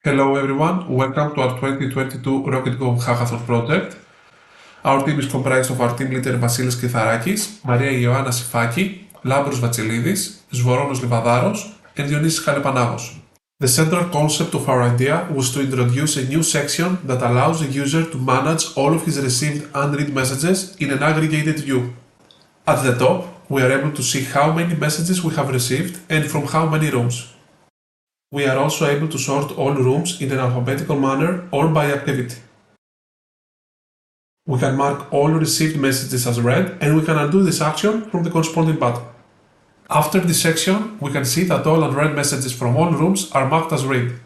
Hello everyone, welcome to our 2022 RocketGov Hackathon project. Our team is comprised of our team leader Vasilis Kitharakis, Maria Ioanna Sifaki, Lambros Vatsilidis, Zvoronos Livadaros, and Dionyssis Kalepanagos. The central concept of our idea was to introduce a new section that allows the user to manage all of his received unread messages in an aggregated view. At the top, we are able to see how many messages we have received and from how many rooms. We are also able to sort all rooms in an alphabetical manner or by activity. We can mark all received messages as read, and we can undo this action from the corresponding button. After this section, we can see that all unread messages from all rooms are marked as read.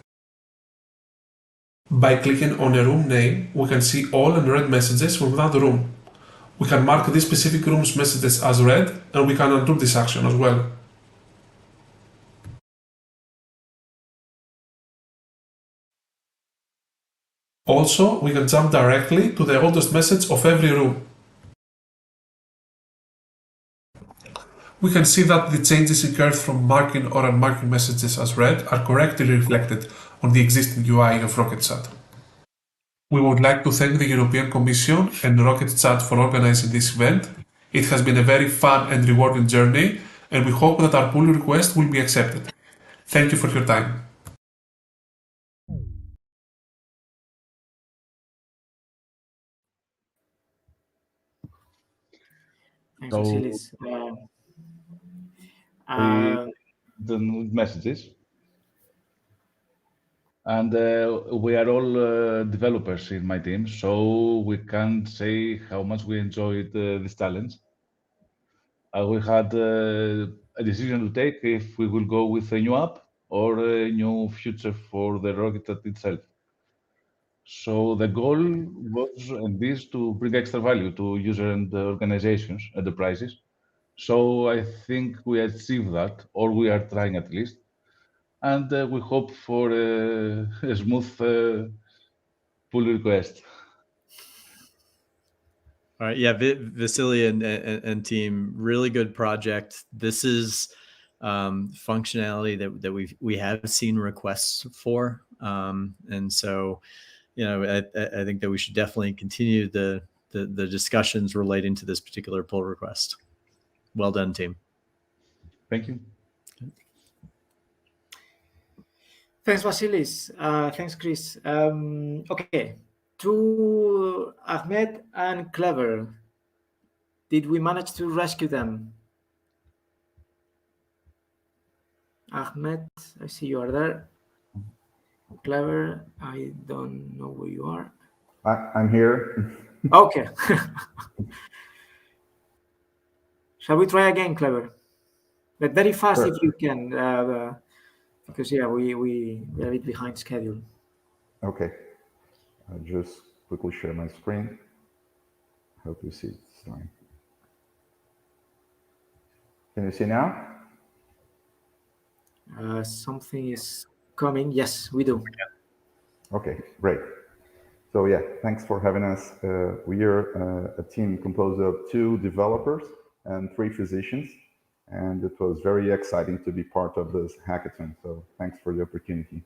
By clicking on a room name, we can see all unread messages from that room. We can mark this specific room's messages as read, and we can undo this action as well. Also, we can jump directly to the oldest message of every room. We can see that the changes occurred from marking or unmarking messages as read are correctly reflected on the existing UI of RocketChat. We would like to thank the European Commission and RocketChat for organizing this event. It has been a very fun and rewarding journey, and we hope that our pull request will be accepted. Thank you for your time. Thanks, So Vasilis. the messages, and we are all developers in my team, so we can't say how much we enjoyed this challenge. We had a decision to take if we will go with a new app or a new future for the RocketChat itself. So the goal was and is to bring extra value to user and organizations, enterprises. So I think we achieved that, or we are trying at least, and we hope for a smooth pull request. All right, yeah, Vasily and team, really good project. This is functionality that we have seen requests for, and so I think that we should definitely continue the discussions relating to this particular pull request. Well done, team. Thank you. Thanks, Vasilis. Thanks, Chris. Okay, to Ahmed and Clever, did we manage to rescue them? Ahmed, I see you are there. Clever, I don't know where you are. I'm here. Okay. Shall we try again, Clever? But very fast Sure. if you can, because yeah, we're a bit behind schedule. Okay. I'll just quickly share my screen. Hope you see it this time. Can you see now? Something is coming. Yes, we do. Okay, great. So yeah, thanks for having us. We are a team composed of 2 developers and 3 physicians, and it was very exciting to be part of this hackathon. So thanks for the opportunity.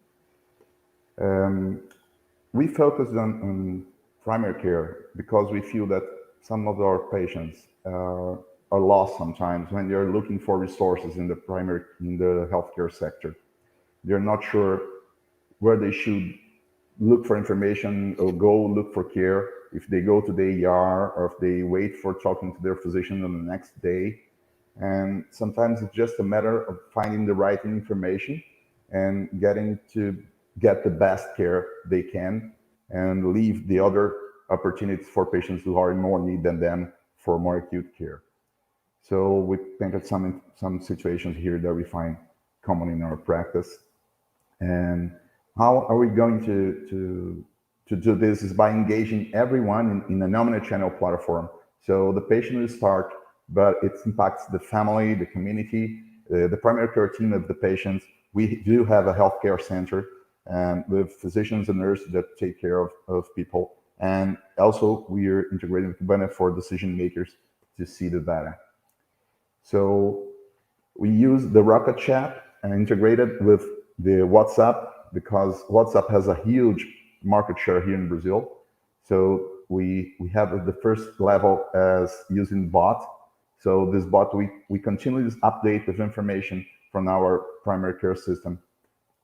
We focused on primary care because we feel that some of our patients are lost sometimes when they're looking for resources in the healthcare sector. They're not sure where they should look for information or go look for care, if they go to the ER or if they wait for talking to their physician on the next day. And sometimes it's just a matter of finding the right information and getting to get the best care they can and leave the other opportunities for patients who are in more need than them for more acute care. So we think of some situations here that we find common in our practice. And how are we going to do this is by engaging everyone in an omni-channel platform. So the patient will start, but it impacts the family, the community, the primary care team of the patients. We do have a healthcare center with physicians and nurses that take care of people. And also we are integrating with Kibana for decision makers to see the data. So we use the Rocket Chat and integrated with the WhatsApp because WhatsApp has a huge market share here in Brazil. So we have the first level as using bot. So this bot, we continuously update with information from our primary care system.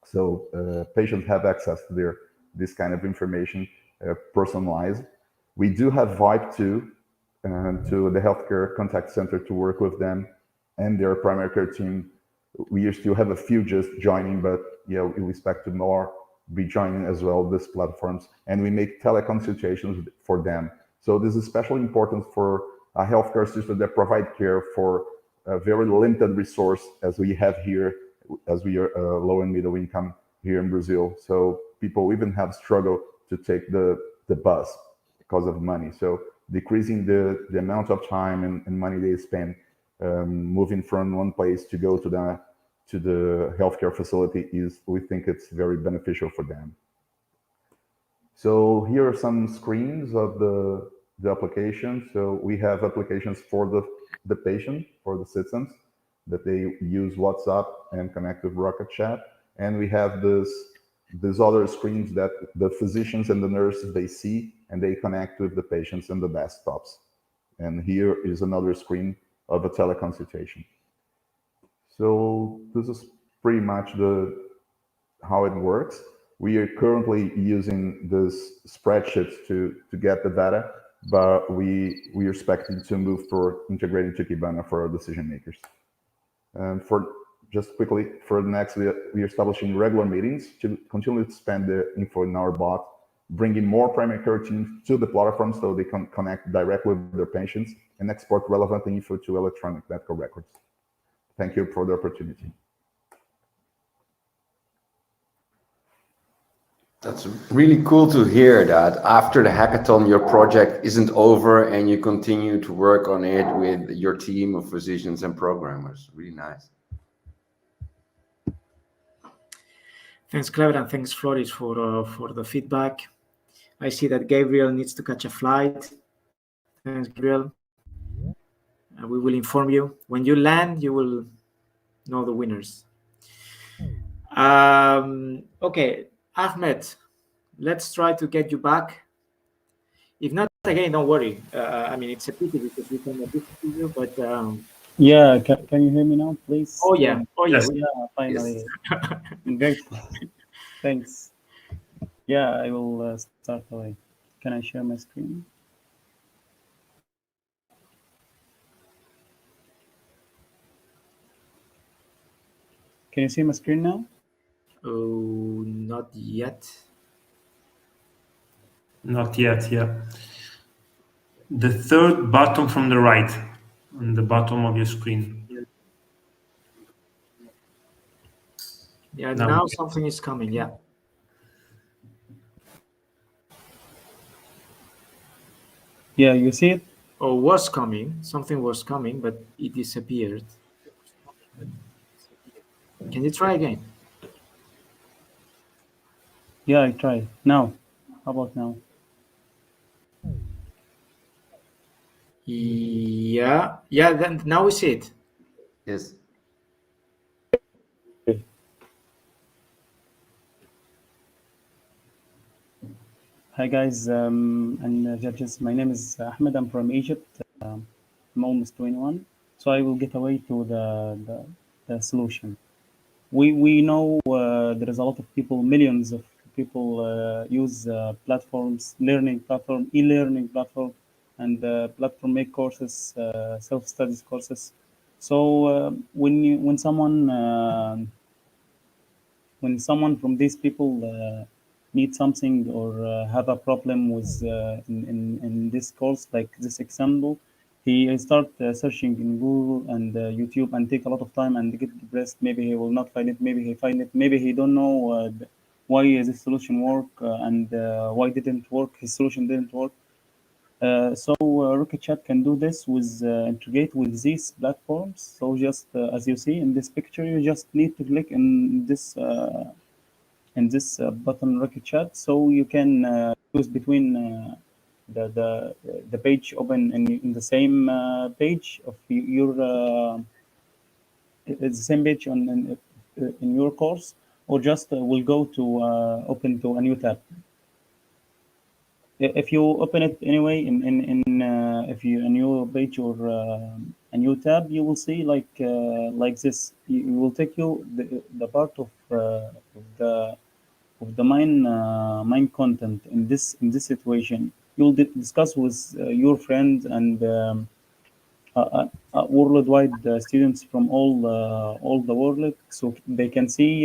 So patients have access to this kind of information personalized. We do have VoIP too, to the healthcare contact center to work with them and their primary care team. We used to have a few just joining, but yeah, we expect to more be joining as well these platforms. And we make teleconsultations for them So this is especially important for a healthcare system that provide care for a very limited resource as we have here, as we are low and middle income here in Brazil. So people even have struggle to take the bus because of money. So decreasing the amount of time and money they spend moving from one place to go to the healthcare facility we think it's very beneficial for them. So here are some screens of the application. So we have applications for the patient, for the citizens, that they use WhatsApp and connect with Rocket Chat. And we have these other screens that the physicians and the nurses, they see, and they connect with the patients and the desktops. And here is another screen of a teleconsultation. So this is pretty much how it works. We are currently using this spreadsheets to get the data, but we are expecting to move for integrating to Kibana for our decision makers. And for just quickly, for the next, we are establishing regular meetings to continue to expand the info in our bot, bringing more primary care teams to the platform so they can connect directly with their patients and export relevant info to electronic medical records. Thank you for the opportunity. That's really cool to hear that after the hackathon, your project isn't over and you continue to work on it with your team of physicians and programmers. Really nice. Thanks, Clever, and thanks, Floris, for the feedback. I see that Gabriel needs to catch a flight. Thanks, Gabriel. We will inform you. When you land, you will know the winners. Okay, Ahmed, let's try to get you back. If not, again, don't worry. I mean, it's a pity because we cannot do you, but yeah, can you hear me now, please? Oh yeah, yeah, finally. I'm grateful. Thanks. Yeah, I will start away. Can I share my screen? Can you see my screen now? Oh, not yet. Not yet, yeah. The third button from the right, on the bottom of your screen. Yeah, now something is coming, yeah. Yeah, you see it? Oh, was coming. Something was coming, but it disappeared. Can you try again? Yeah, I tried. Now. How about now? Yeah, then now we see it. Yes. Hi guys and judges. My name is Ahmed. I'm from Egypt. I'm almost 21, so I will get away to the solution. We know there is a lot of people, millions of people use platforms, learning platform, e-learning platform, and platform make courses, self-studies courses. So when someone from these people need something or have a problem with in this course, like this example, he start searching in Google and YouTube and take a lot of time and get depressed. Maybe he will not find it. Maybe he find it. Maybe he don't know why this solution work and why didn't work. His solution didn't work. So Rocket Chat can do this with integrate with these platforms. So just as you see in this picture, you just need to click in this button Rocket Chat, so you can choose between the page open in the same page of your it's the same page in your course, or just will go to open to a new tab. If you open it anyway if you a new page or a new tab, you will see like this. It will take you the part of the main content in this situation. You'll discuss with your friends and worldwide students from all the world, so they can see.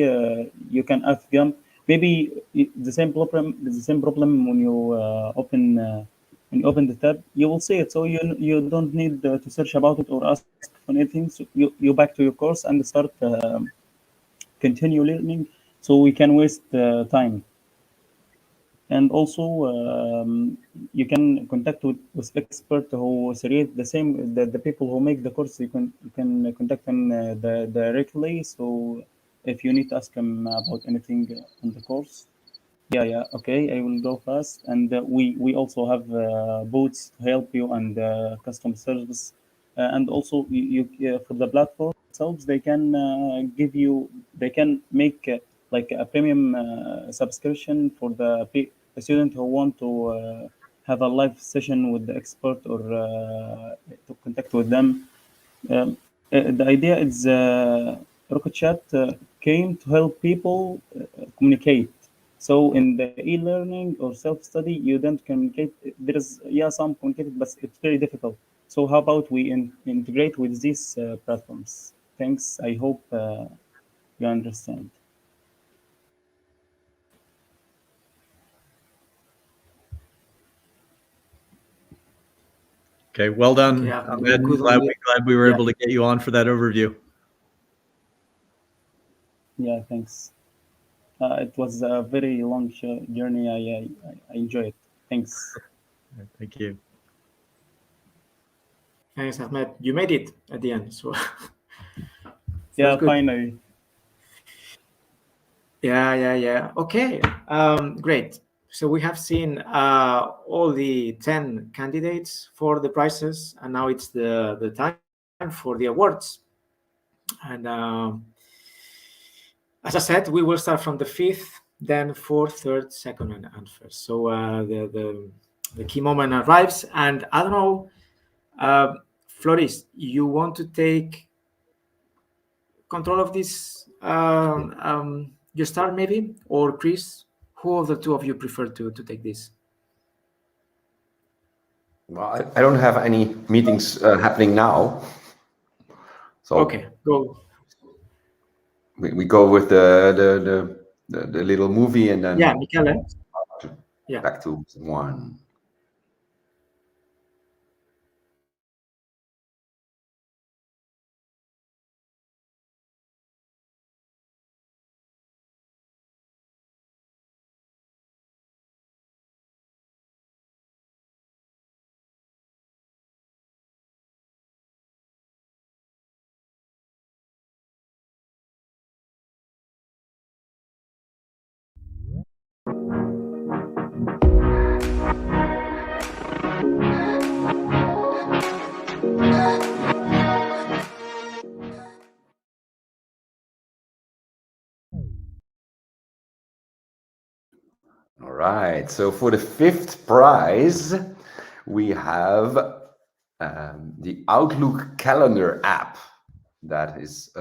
You can ask them maybe the same problem when you open and you open the tab, you will see it. So you don't need to search about it or ask for anything. So you back to your course and start continue learning, so we can waste time. And also you can contact with expert who create the same, the people who make the course. You can contact them directly. So if you need to ask them about anything on the course. Yeah, okay, I will go fast. And we also have boots to help you, and customer service. And also for the platform itself, they can give you, they can make like a premium subscription for the student who want to have a live session with the expert, or to contact with them. The idea is Rocket Chat came to help people communicate. So in the e-learning or self-study, you don't communicate. There is some communicated, but it's very difficult. So how about we integrate with these platforms? Thanks. I hope you understand. Okay, well done, Yeah, Ahmed. good Glad on you. we were Yeah. able to get you on for that overview. Yeah, thanks. It was a very long journey. I enjoyed it. Thanks. Thank you. Thanks, Ahmed. You made it at the end, so Yeah, good. finally. Yeah. Okay, great. So we have seen all the 10 candidates for the prizes, and now it's the time for the awards. And as I said, we will start from the fifth, then fourth, third, second, and first. So the key moment arrives, and I don't know, Floris, you want to take control of this? You start maybe, or Chris? Who of the two of you prefer to take this? Well, I don't have any meetings happening now. So okay, go. We go with the little movie, and then Michele. Yeah. Back to one. All right. So for the fifth prize, we have the Outlook calendar app that is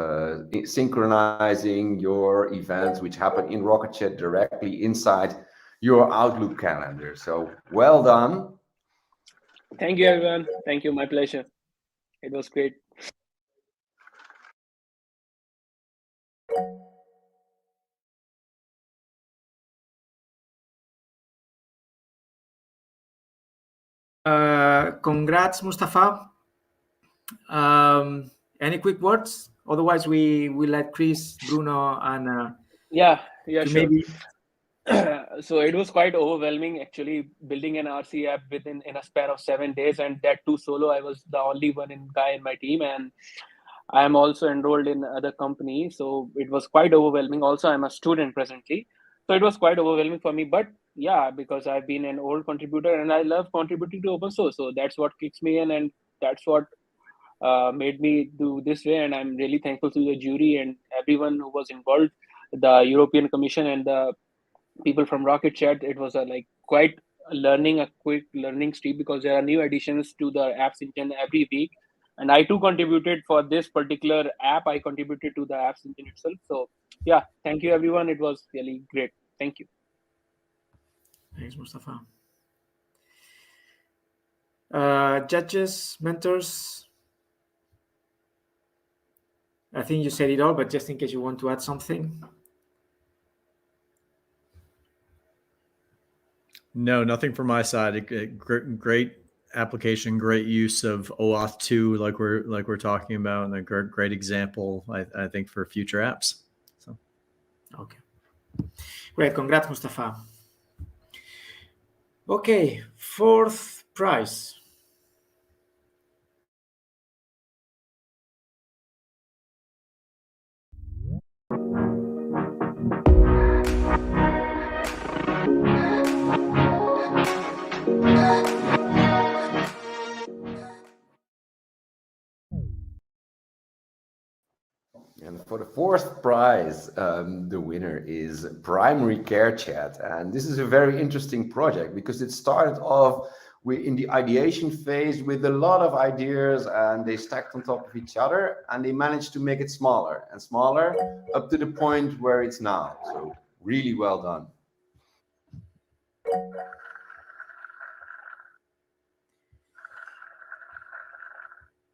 synchronizing your events which happen in RocketChat directly inside your Outlook calendar. So well done. Thank you, everyone. Thank you. My pleasure. It was great. Congrats, Mustafa. Any quick words? Otherwise, we let Chris, Bruno, and Yeah, sure. maybe. So it was quite overwhelming, actually, building an RC app in a span of 7 days, and that too solo. I was the only guy in my team, and I am also enrolled in other companies, so it was quite overwhelming. Also, I'm a student presently, so it was quite overwhelming for me. But yeah, because I've been an old contributor and I love contributing to open source, so that's what kicks me in, and that's what made me do this way. And I'm really thankful to the jury and everyone who was involved, the European Commission and the people from Rocket Chat. It was a quick learning streak, because there are new additions to the apps engine every week. And I too contributed for this particular app. I contributed to the apps engine itself. So yeah, thank you everyone. It was really great. Thank you. Thanks, Mustafa. Judges, mentors. I think you said it all, but just in case you want to add something. No, nothing from my side. Great application, great use of OAuth 2, like we're talking about, and a great example, I think, for future apps. So, okay, great. Congrats, Mustafa. Okay, fourth prize. And for the fourth prize, the winner is Primary Care Chat. And this is a very interesting project because it started off in the ideation phase with a lot of ideas, and they stacked on top of each other, and they managed to make it smaller and smaller up to the point where it's now. So really well done.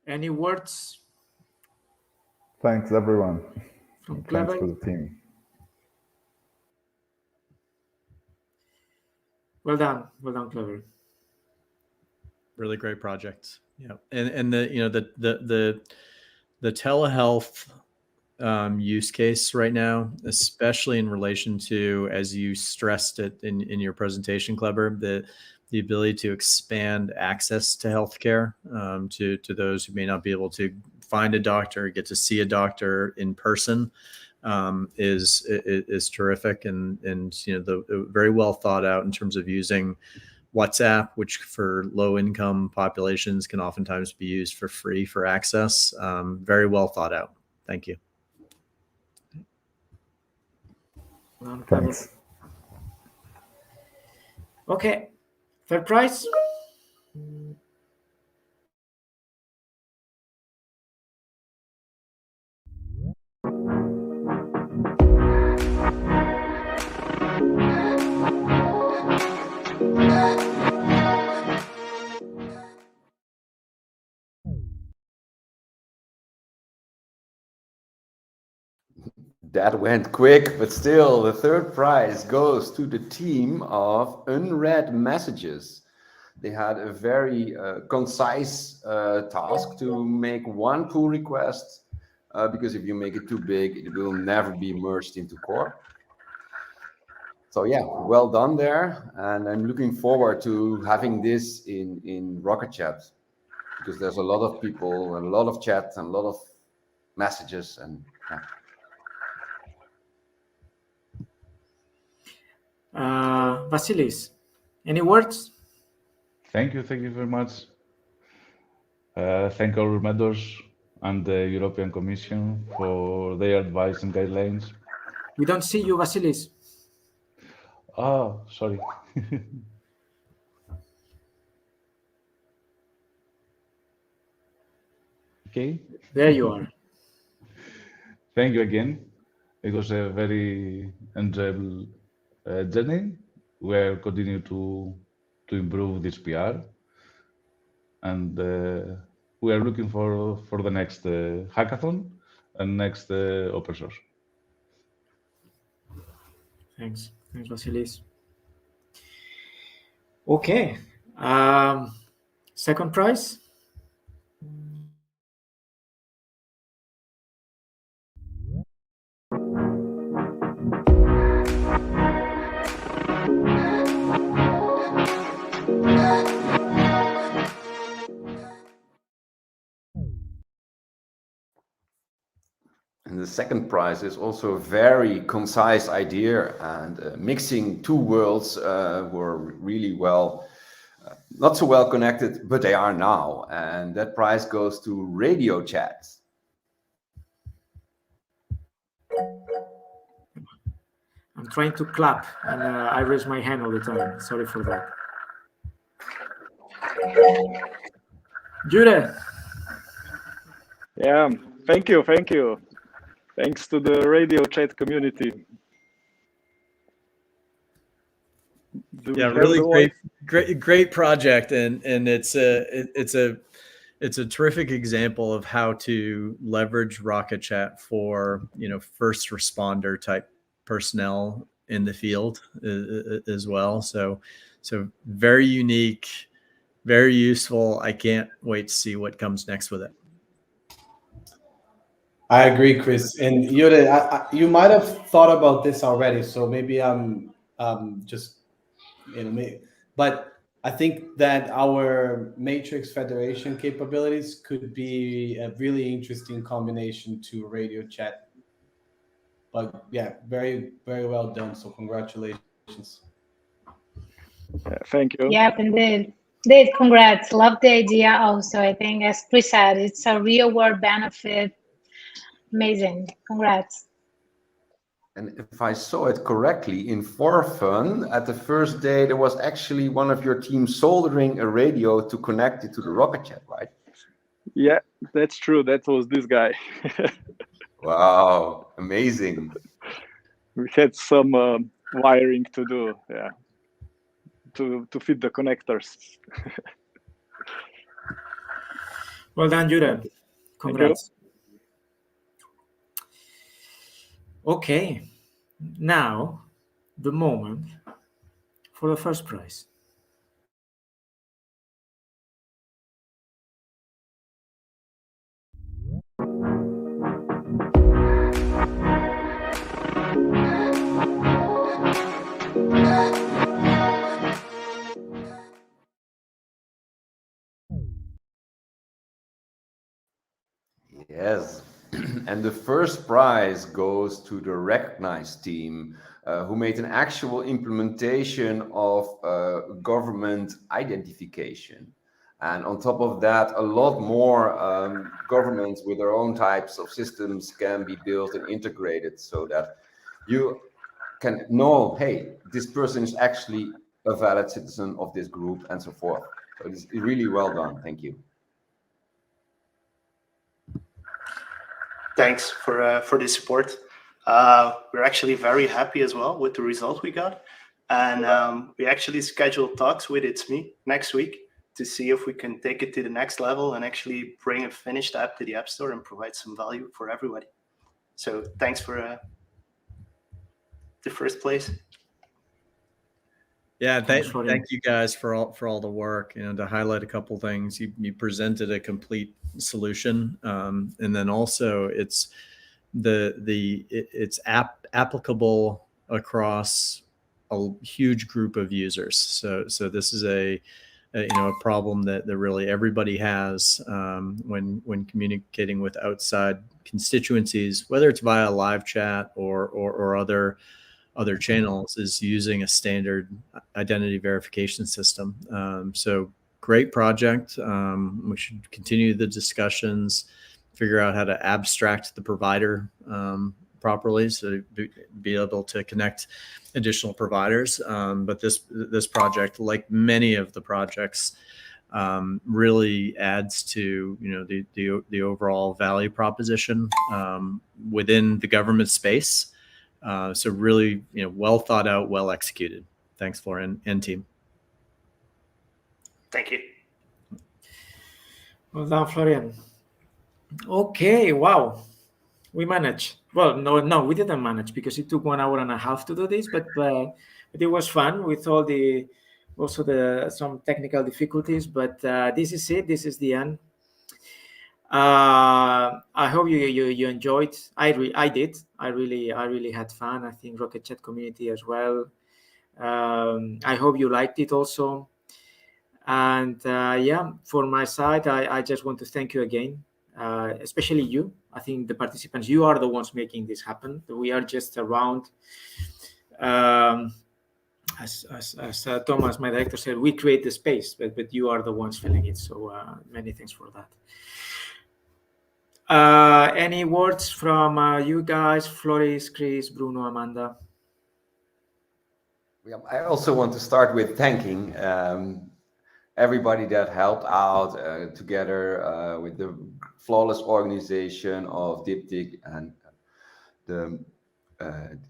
Any words? Thanks, everyone. From Thanks Clever? for the team. Well done, Clever. Really great project. Yeah, and the telehealth use case right now, especially in relation to, as you stressed it in your presentation, Clever, the ability to expand access to healthcare to those who may not be able to find a doctor, get to see a doctor in person, is terrific, and the very well thought out in terms of using WhatsApp, which for low income populations can oftentimes be used for free for access. Very well thought out. Thank you. Thanks. Okay, third prize. That went quick, but still, the third prize goes to the team of Unread Messages. They had a very concise task to make one pull request, because if you make it too big, it will never be merged into core. So yeah, well done there. And I'm looking forward to having this in RocketChat, because there's a lot of people and a lot of chats and a lot of messages, and yeah. Vasilis, any words? Thank you very much. Thank our mentors and the European Commission for their advice and guidelines. We don't see you, Vasilis. Oh, sorry. Okay. There you are. Thank you again. It was a very enjoyable journey. We'll continue to improve this PR, and we are looking for the next hackathon and next open source. Thanks, Vasilis. Okay, second prize. And the second prize is also a very concise idea, and mixing two worlds were really well, not so well connected, but they are now. And that prize goes to Radio Chat. I'm trying to clap, and I raise my hand all the time. Sorry for that. Jure. Yeah, thank you. Thanks to the Radio Chat community. Yeah, really great project, and it's a terrific example of how to leverage Rocket Chat for first responder type personnel in the field as well. So So very unique, very useful. I can't wait to see what comes next with it. I agree, Chris. And Jure, you might have thought about this already, so maybe I'm just, but I think that our Matrix Federation capabilities could be a really interesting combination to radio chat. But yeah, very, very well done. So congratulations. Thank you. Yep, indeed. Indeed, congrats. Love the idea also. I think, as Chris said, it's a real world benefit. Amazing. Congrats. And if I saw it correctly, in For Fun, at the first day, there was actually one of your team soldering a radio to connect it to the rocket chat, right? Yeah, that's true. That was this guy. Wow, amazing. We had some wiring to do, yeah, to fit the connectors. Well done, Jure. Congrats. Okay, now the moment for the first prize. Yes, and the first prize goes to the recognized team who made an actual implementation of government identification. And on top of that, a lot more governments with their own types of systems can be built and integrated so that you can know, hey, this person is actually a valid citizen of this group and so forth. So it's really well done. Thank you. Thanks for the support. We're actually very happy as well with the result we got. And we actually scheduled talks with It's Me next week to see if we can take it to the next level and actually bring a finished app to the App Store and provide some value for everybody. So thanks for the first place. Yeah, thank you guys for all the work. To highlight a couple things, you presented a complete solution, and then also it's applicable across a huge group of users. So this is a problem that really everybody has when communicating with outside constituencies, whether it's via live chat or other channels, is using a standard identity verification system. So great project. We should continue the discussions, figure out how to abstract the provider properly, so be able to connect additional providers. But this project, like many of the projects, really adds to the overall value proposition within the government space. So really, well thought out, well executed. Thanks, Florian and team. Thank you. Well done, Florian. Okay, wow, we managed. Well, no, we didn't manage because it took 1 hour and a half to do this, but it was fun with all some technical difficulties. But this is it. This is the end. I hope you enjoyed. I did. I really had fun. I think Rocket Chat community as well. I hope you liked it also. And yeah, for my side, I just want to thank you again, especially you. I think the participants, you are the ones making this happen. We are just around. As Thomas, my director, said, we create the space, but you are the ones filling it. So many thanks for that. Any words from you guys, Floris, Chris, Bruno, Amanda? I also want to start with thanking everybody that helped out together with the flawless organization of Diptych and the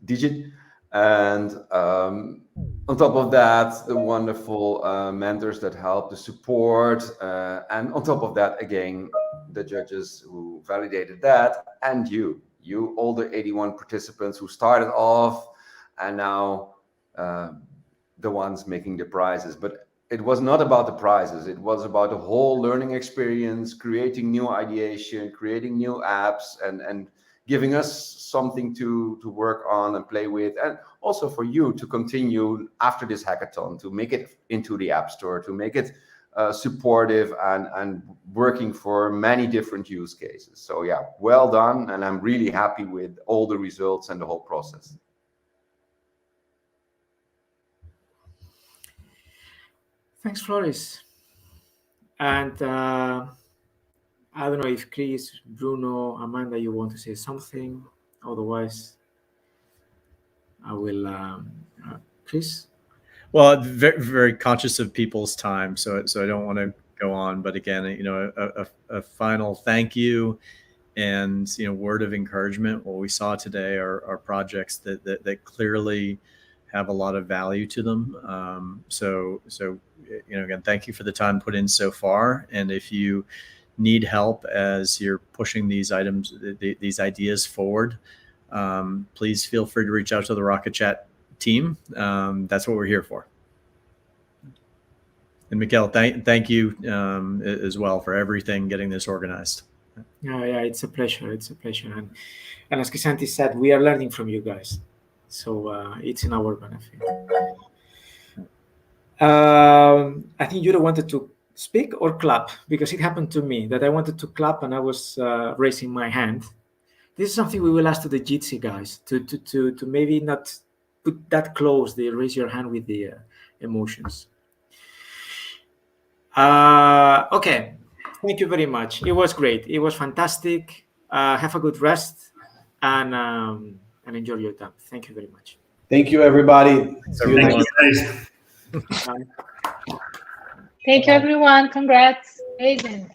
Digit. And on top of that, the wonderful mentors that helped, the support, and on top of that, again, the judges who validated that, and you, all the 81 participants who started off and now the ones making the prizes. But it was not about the prizes. It was about the whole learning experience, creating new ideation, creating new apps, and giving us something to work on and play with, and also for you to continue after this hackathon, to make it into the App Store, to make it supportive and working for many different use cases. So yeah, well done, and I'm really happy with all the results and the whole process. Thanks, Floris. And I don't know if Chris, Bruno, Amanda, you want to say something. Otherwise, I will. Chris? Well, very, very conscious of people's time, so I don't want to go on. But again, a final thank you and word of encouragement. What we saw today are projects that clearly have a lot of value to them. So again, thank you for the time put in so far. And if you need help as you're pushing these items, these ideas forward, please feel free to reach out to the Rocket Chat team. That's what we're here for. And Mikel, thank you as well for everything, getting this organized. Yeah, it's a pleasure. It's a pleasure. And as Crisanti said, we are learning from you guys. So it's in our benefit. I think Yura wanted to speak or clap, because it happened to me that I wanted to clap and I was raising my hand. This is something we will ask to the Jitsi guys to maybe not put that close. They raise your hand with the emotions. Okay. Thank you very much. It was great. It was fantastic. Have a good rest and enjoy your time. Thank you very much. Thank you, everybody. See you Thank next you, guys. Thank you, everyone. Congrats. Amazing.